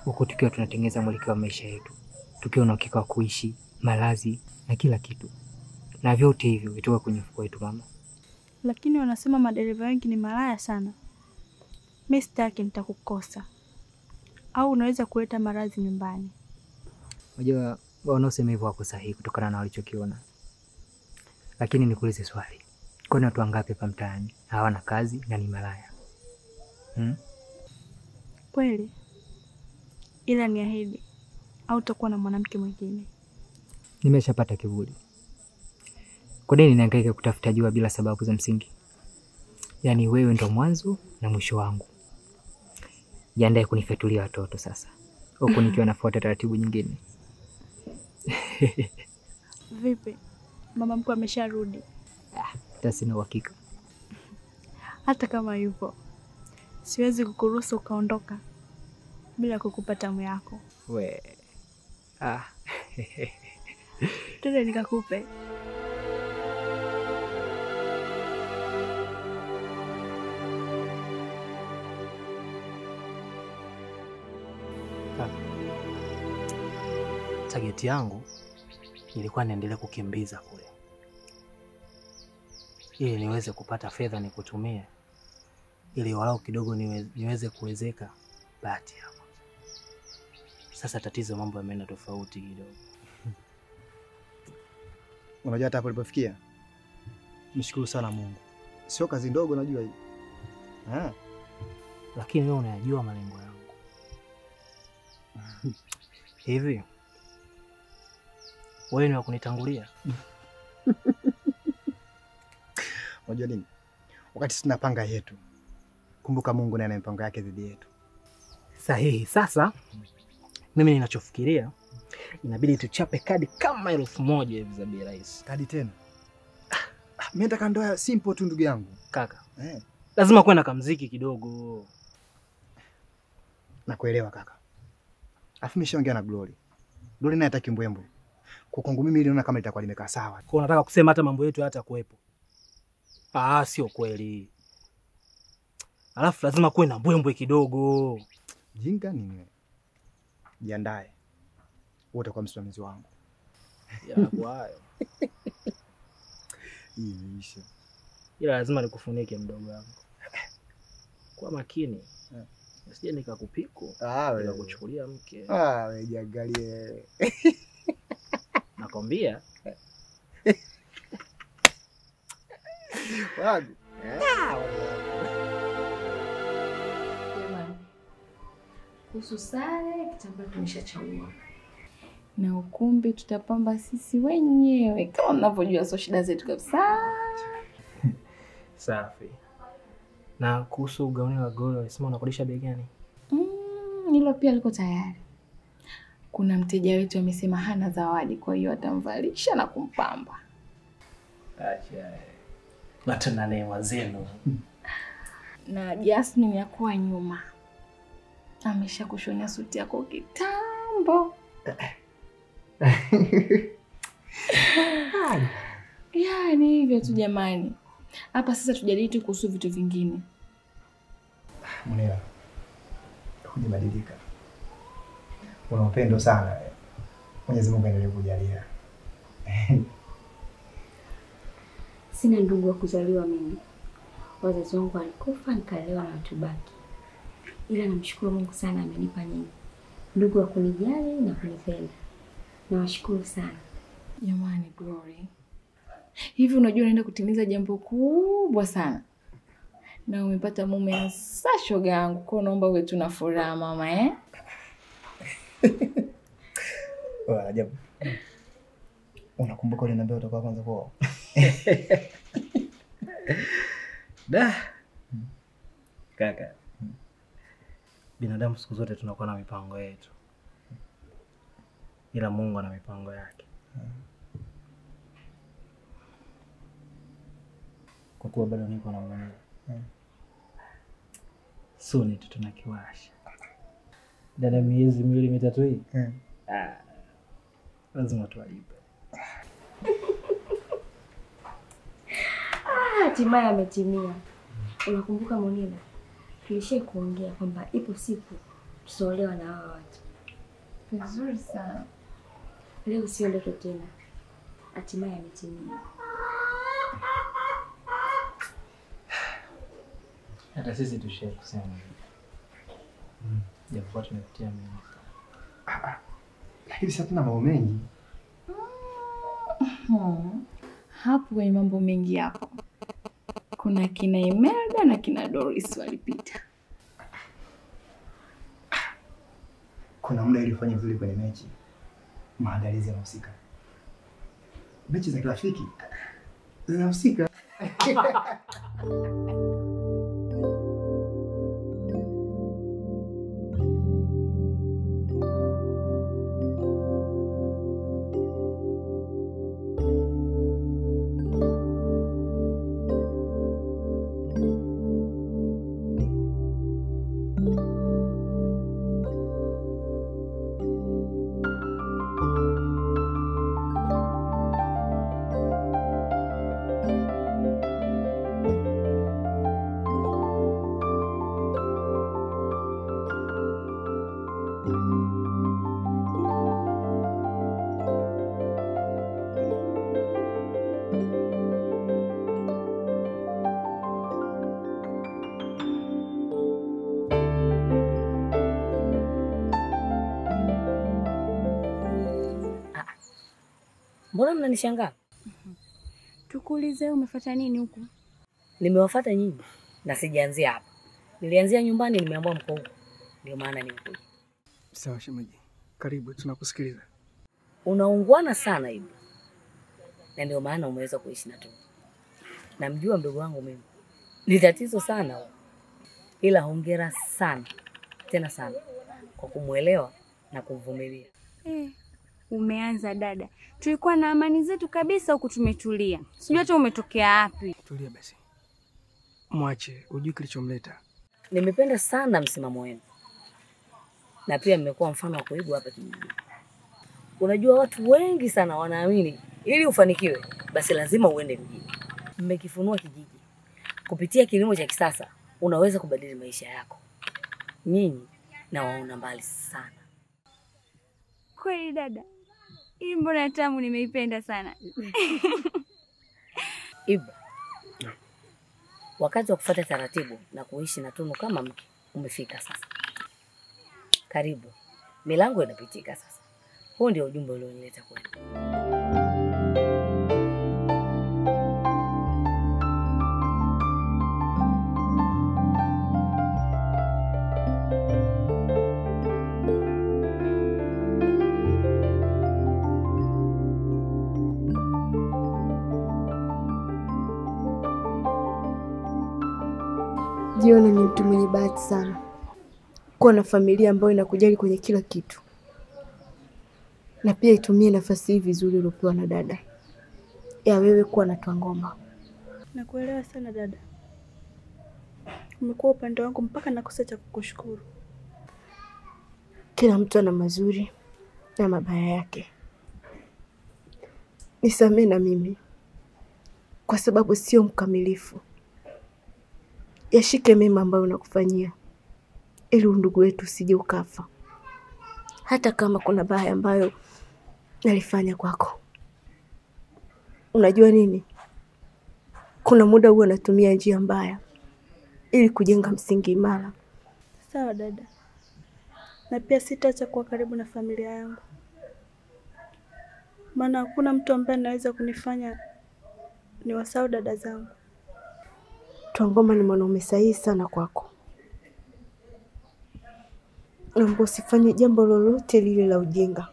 Huko tukiwa tunatengeneza mwelekeo wa maisha yetu. Tukiwa na uhakika wa kuishi, malazi na kila kitu. Na vyote hivyo vitoka kwenye mfuko wetu mama. Lakini wanasema madereva wengi ni malaya sana. Mimi sitaki nitakukosa. Au unaweza kuleta maradhi nyumbani. Unajua wanaosema hivyo wako sahihi kutokana na walichokiona. Lakini nikuulize swali. Kwani watu wangapi hapa mtaani hawana kazi na ni malaya? Kweli. Ila niahidi au utakuwa na mwanamke mwingine. Nimeshapata kivuli. Kwa nini nihangaika kutafuta jua bila sababu za msingi? Yaani wewe ndo mwanzo na mwisho wangu. Jiandae kunifatulia watoto sasa. Huko nikiwa nafuata taratibu nyingine. Vipi? Mama mkwe amesharudi? Hata sina uhakika. Hata kama yupo, siwezi kukuruhusu ukaondoka bila kukupa tamu yako. Twende nikakupe. Target yangu ilikuwa niendelee kukimbiza kule, ili niweze kupata fedha nikutumie, ili walau kidogo niweze kuwezeka bahati hapa. Sasa tatizo mambo yameenda tofauti kidogo. Unajua hata hapo ulipofikia, mshukuru sana Mungu. Sio kazi ndogo najua hii. Lakini wewe unayajua malengo yangu. Hivi wewe ni wa kunitangulia? Unajua nini? Wakati sina panga yetu, kumbuka Mungu naye ana mipango yake dhidi yetu. Sahihi. Sasa mimi ninachofikiria, inabidi tuchape kadi kama 1000 hivi za bei rahisi. Kadi tena? Mimi nataka ndoa simple tu ndugu yangu. Kaka. Lazima kuwe na kamziki kidogo. Nakuelewa kaka. Afu nimeshaongea na Glory. Glory naye hataki mbwembwe. Kwa kwangu mimi niliona kama litakuwa limekaa sawa. Kwa unataka kusema hata mambo yetu hata kuepo? Sio kweli. Alafu lazima kuwe na mbwembwe kidogo. Jinga nini? Jiandae. Wote kwa msimamizi wangu. Kwa hayo. Hii imeisha. Ila lazima nikufunike mdogo wangu. Kwa makini. Usije nikakupiku. Nikakuchukulia mke. Wewe jiangalie. Nakwambia. Wangu. Kuhusu sare, kitambaa tumeshachagua. Na ukumbi tutapamba sisi wenyewe kama mnavyojua, sio shida zetu kabisa. Safi. Na kuhusu gauni la Glory, unasema unakodisha bei gani? Hilo pia liko tayari. Kuna mteja wetu amesema hana zawadi, kwa hiyo atamvalisha na kumpamba. Acha. Watu na neema zenu. na Jasmine ya kuwa nyuma. Amesha kushonea suti yako kitambo. Ni hivyo tu jamani. Hapa sasa tujadili tu kuhusu vitu vingine. Munira, hujabadilika. Una upendo sana. Mwenyezi Mungu aendelee kujalia. Sina ndugu wa kuzaliwa mimi. Wazazi wangu walikufa nikalewa na watu baki. Ila namshukuru Mungu sana amenipa nyinyi. Ndugu wa kunijali na kunipenda. Nawashukuru sana. Jamani Glory. Hivi unajua unaenda kutimiza jambo kubwa sana. Na umepata mume hasa shoga yangu. Kwa naomba uwe tu na furaha mama Ajabu. Unakumbuka uliniambia utakuwa kwanza kwao? Kaka. Binadamu siku zote tunakuwa na mipango yetu. Ila Mungu ana mipango yake. Kwa kuwa bado niko na Mungu. Soon tunakiwasha. Dada miezi 2-3 hii. Lazima tualipe. Hatimaye ametimia. Unakumbuka Munira? Tulishia kuongea kwamba ipo siku tusolewa na hawa watu. Vizuri sana. Leo sio ndoto tena. Hatimaye ametimia. Hata sisi tushie kusema. Japokuwa tumepitia mengi. Lakini sasa tuna mambo mengi. Hapo kwenye mambo mengi hapo. Kuna kina Imelda na kina Doris walipita. Kuna muda ilifanya vizuri kwenye mechi. Maandalizi yanahusika. Mechi za kirafiki zinahusika. Mbona mnanishangaa? Tukuulize umefuata nini huku? Nimewafuata nyinyi na sijaanzia hapa. Nilianzia nyumbani, nimeambiwa mko huko. Ndio maana nimekuja. Sawa shemeji. Karibu, tunakusikiliza. Unaungwana sana hivi. Na ndio maana umeweza kuishi na Tunu. Namjua mdogo wangu mimi. Ni tatizo sana. Ila hongera sana. Tena sana kwa kumuelewa na kumvumilia. Umeanza dada. Tulikuwa na amani zetu kabisa huku tumetulia. Sijui hata umetokea wapi. Tulia basi. Mwache, ujui kilichomleta. Nimependa sana msimamo wenu. Na pia mmekuwa mfano wa kuigwa hapa kijijini. Unajua watu wengi sana wanaamini ili ufanikiwe basi lazima uende mjini. Mmekifunua kijiji. Kupitia kilimo cha kisasa unaweza kubadili maisha yako. Nyinyi na waona mbali sana. Kweli dada. Hii mbona tamu nimeipenda sana. Ibra. Wakati wa kufuata taratibu na kuishi na Tunu kama mke umefika sasa. Karibu. Milango inapitika sasa. Huo ndio ujumbe ulionileta kwenu. Jiona ni mtu mwenye bahati sana kuwa na familia ambayo inakujali kwenye kila kitu, na pia itumie nafasi hii vizuri uliopewa na dada ya wewe kuwa na Twangoma. Nakuelewa sana dada. Umekuwa upande wangu mpaka nakosa cha kukushukuru. Kila mtu ana mazuri na mabaya yake. Nisamehe na mimi, kwa sababu sio mkamilifu. Yashike mema ambayo unakufanyia, ili undugu wetu usije ukafa. Hata kama kuna baya ambayo nalifanya kwako. Unajua nini? Kuna muda huwa natumia njia mbaya ili kujenga msingi imara. Sawa dada. Na pia sitaacha kuwa karibu na familia yangu. Maana hakuna mtu ambaye anaweza kunifanya niwasahau dada zangu. Twangoma ni mwanaume sahihi sana kwako. Naomba usifanye jambo lolote lile la ujinga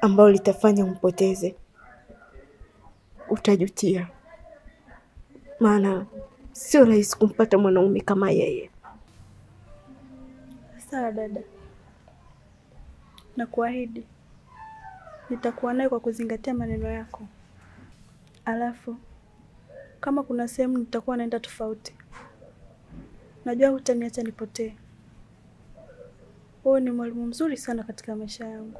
ambalo litafanya umpoteze. Utajutia. Maana sio rahisi kumpata mwanaume kama yeye. Sawa dada. Na kuahidi nitakuwa naye kwa kuzingatia maneno yako. Alafu kama kuna sehemu nitakuwa naenda tofauti, najua hutaniacha nipotee. Wewe ni mwalimu mzuri sana katika maisha yangu.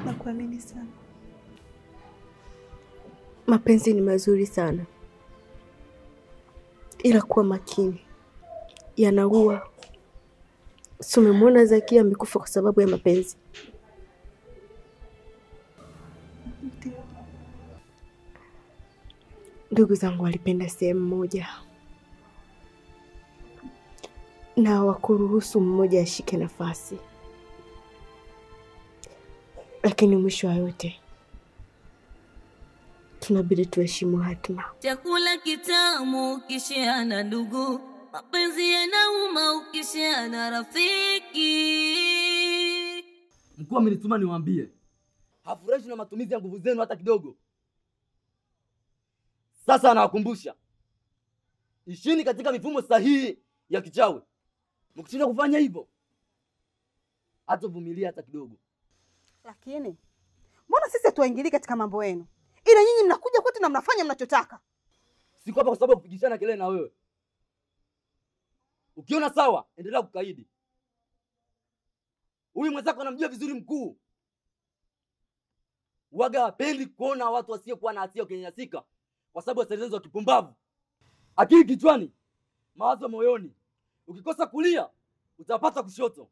Nakuamini sana. Mapenzi ni mazuri sana, ila kuwa makini. Yanaua. Si umemwona Zakia amekufa kwa sababu ya mapenzi? Ndugu zangu walipenda sehemu moja, na wakuruhusu mmoja ashike nafasi. Lakini mwisho wa yote tunabidi tuheshimu hatima. Chakula kitamu ukishare na ndugu, mapenzi yanauma ukishare na rafiki. Mkuu amenituma niwaambie, hafurahi na matumizi ya nguvu zenu hata kidogo. Sasa anawakumbusha, ishini katika mifumo sahihi ya kichawi. Mkishinda kufanya hivyo, hatavumilia hata kidogo. Lakini mbona sisi hatuingilii katika mambo yenu? Ila nyinyi mnakuja kwetu na mnafanya mnachotaka. Siko hapa kwa sababu ya kupigishana kelele na wewe. Ukiona sawa, endelea kukaidi. Huyu mwenzako anamjua vizuri mkuu. Waga hapendi kuona watu wasiokuwa na hatia wakinyanyasika kwa sababu ya sentensi za kipumbavu. Akili kichwani, mawazo moyoni. Ukikosa kulia, utapata kushoto.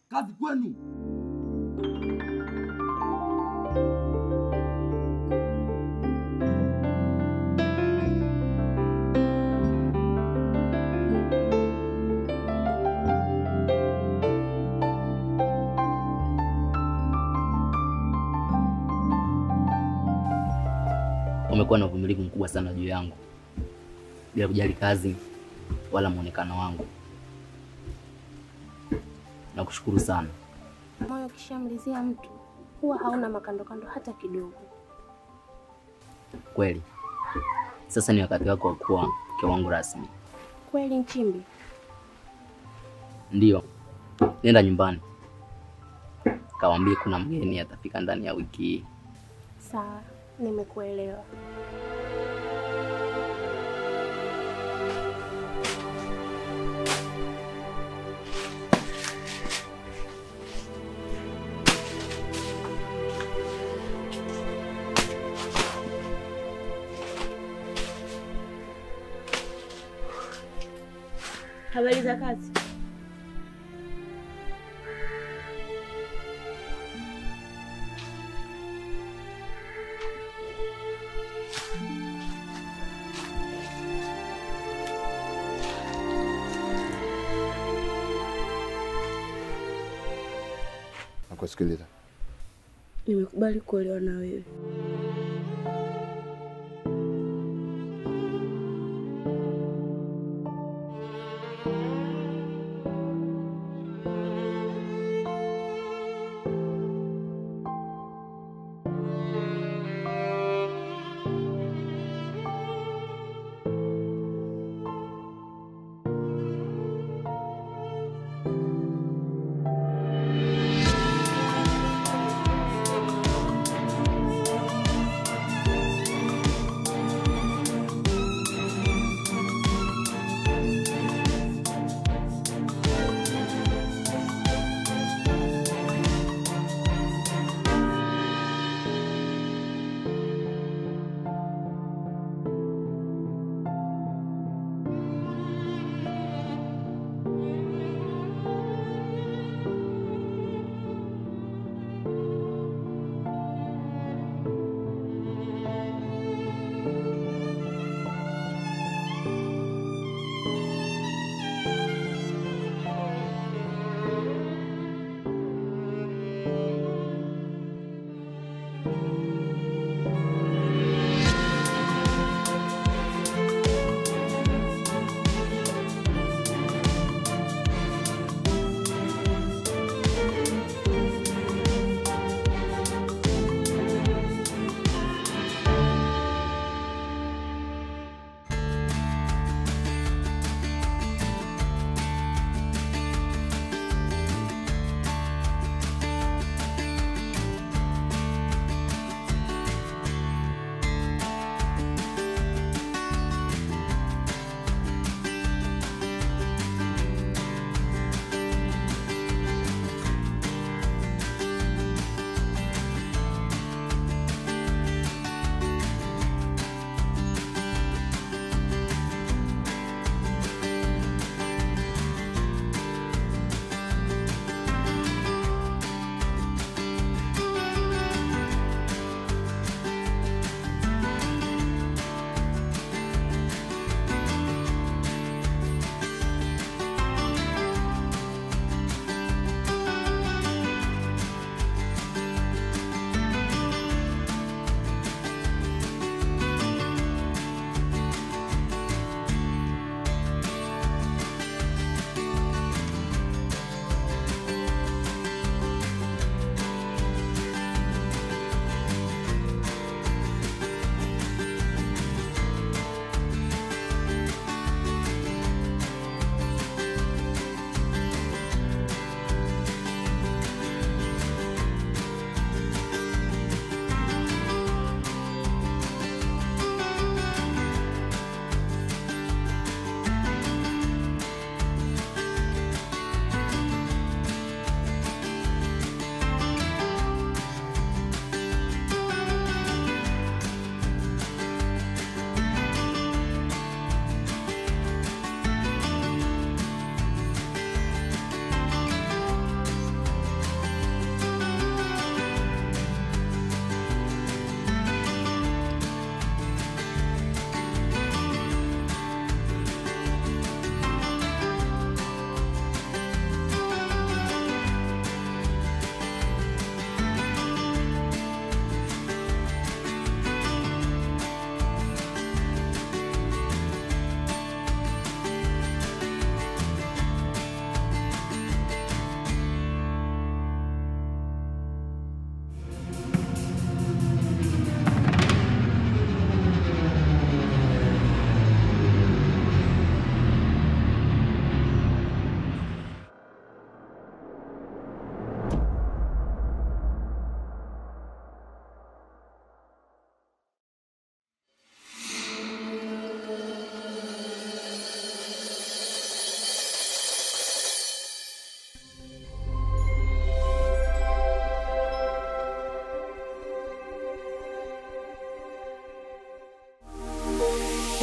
Kazi kwenu. Umekuwa na uvumilivu mkubwa sana juu yangu, bila kujali kazi wala muonekano wangu. Nakushukuru sana. Moyo ukishamlizia mtu huwa hauna makandokando hata kidogo. Kweli. Sasa ni wakati wako wa kuwa mke wangu rasmi. Kweli Nchimbi? Ndio. Nenda nyumbani, kawaambie kuna mgeni atafika ndani ya wiki hii. Sawa, nimekuelewa. Habari za kazi? Nakusikiliza. Nimekubali kuolewa na wewe.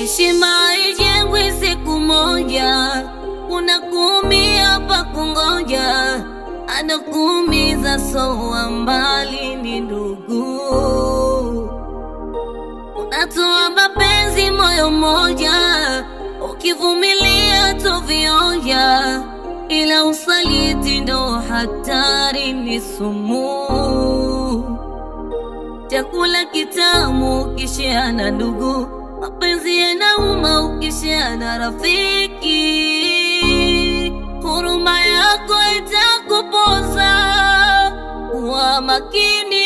Heshima haijengwi siku moja, unakuumia pa kungoja, anakuumiza soa mbali ni ndugu. Unatoa mapenzi moyo moja, ukivumilia tovionja, ila usaliti ndo hatari ni sumu. Chakula kitamu ukishiana ndugu, mapenzi yanauma ukishiana rafiki. Huruma yako itakupoza, kuwa makini,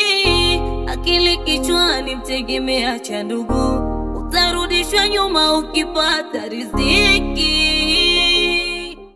akili kichwani mtegemea cha ndugu, utarudishwa nyuma ukipata riziki.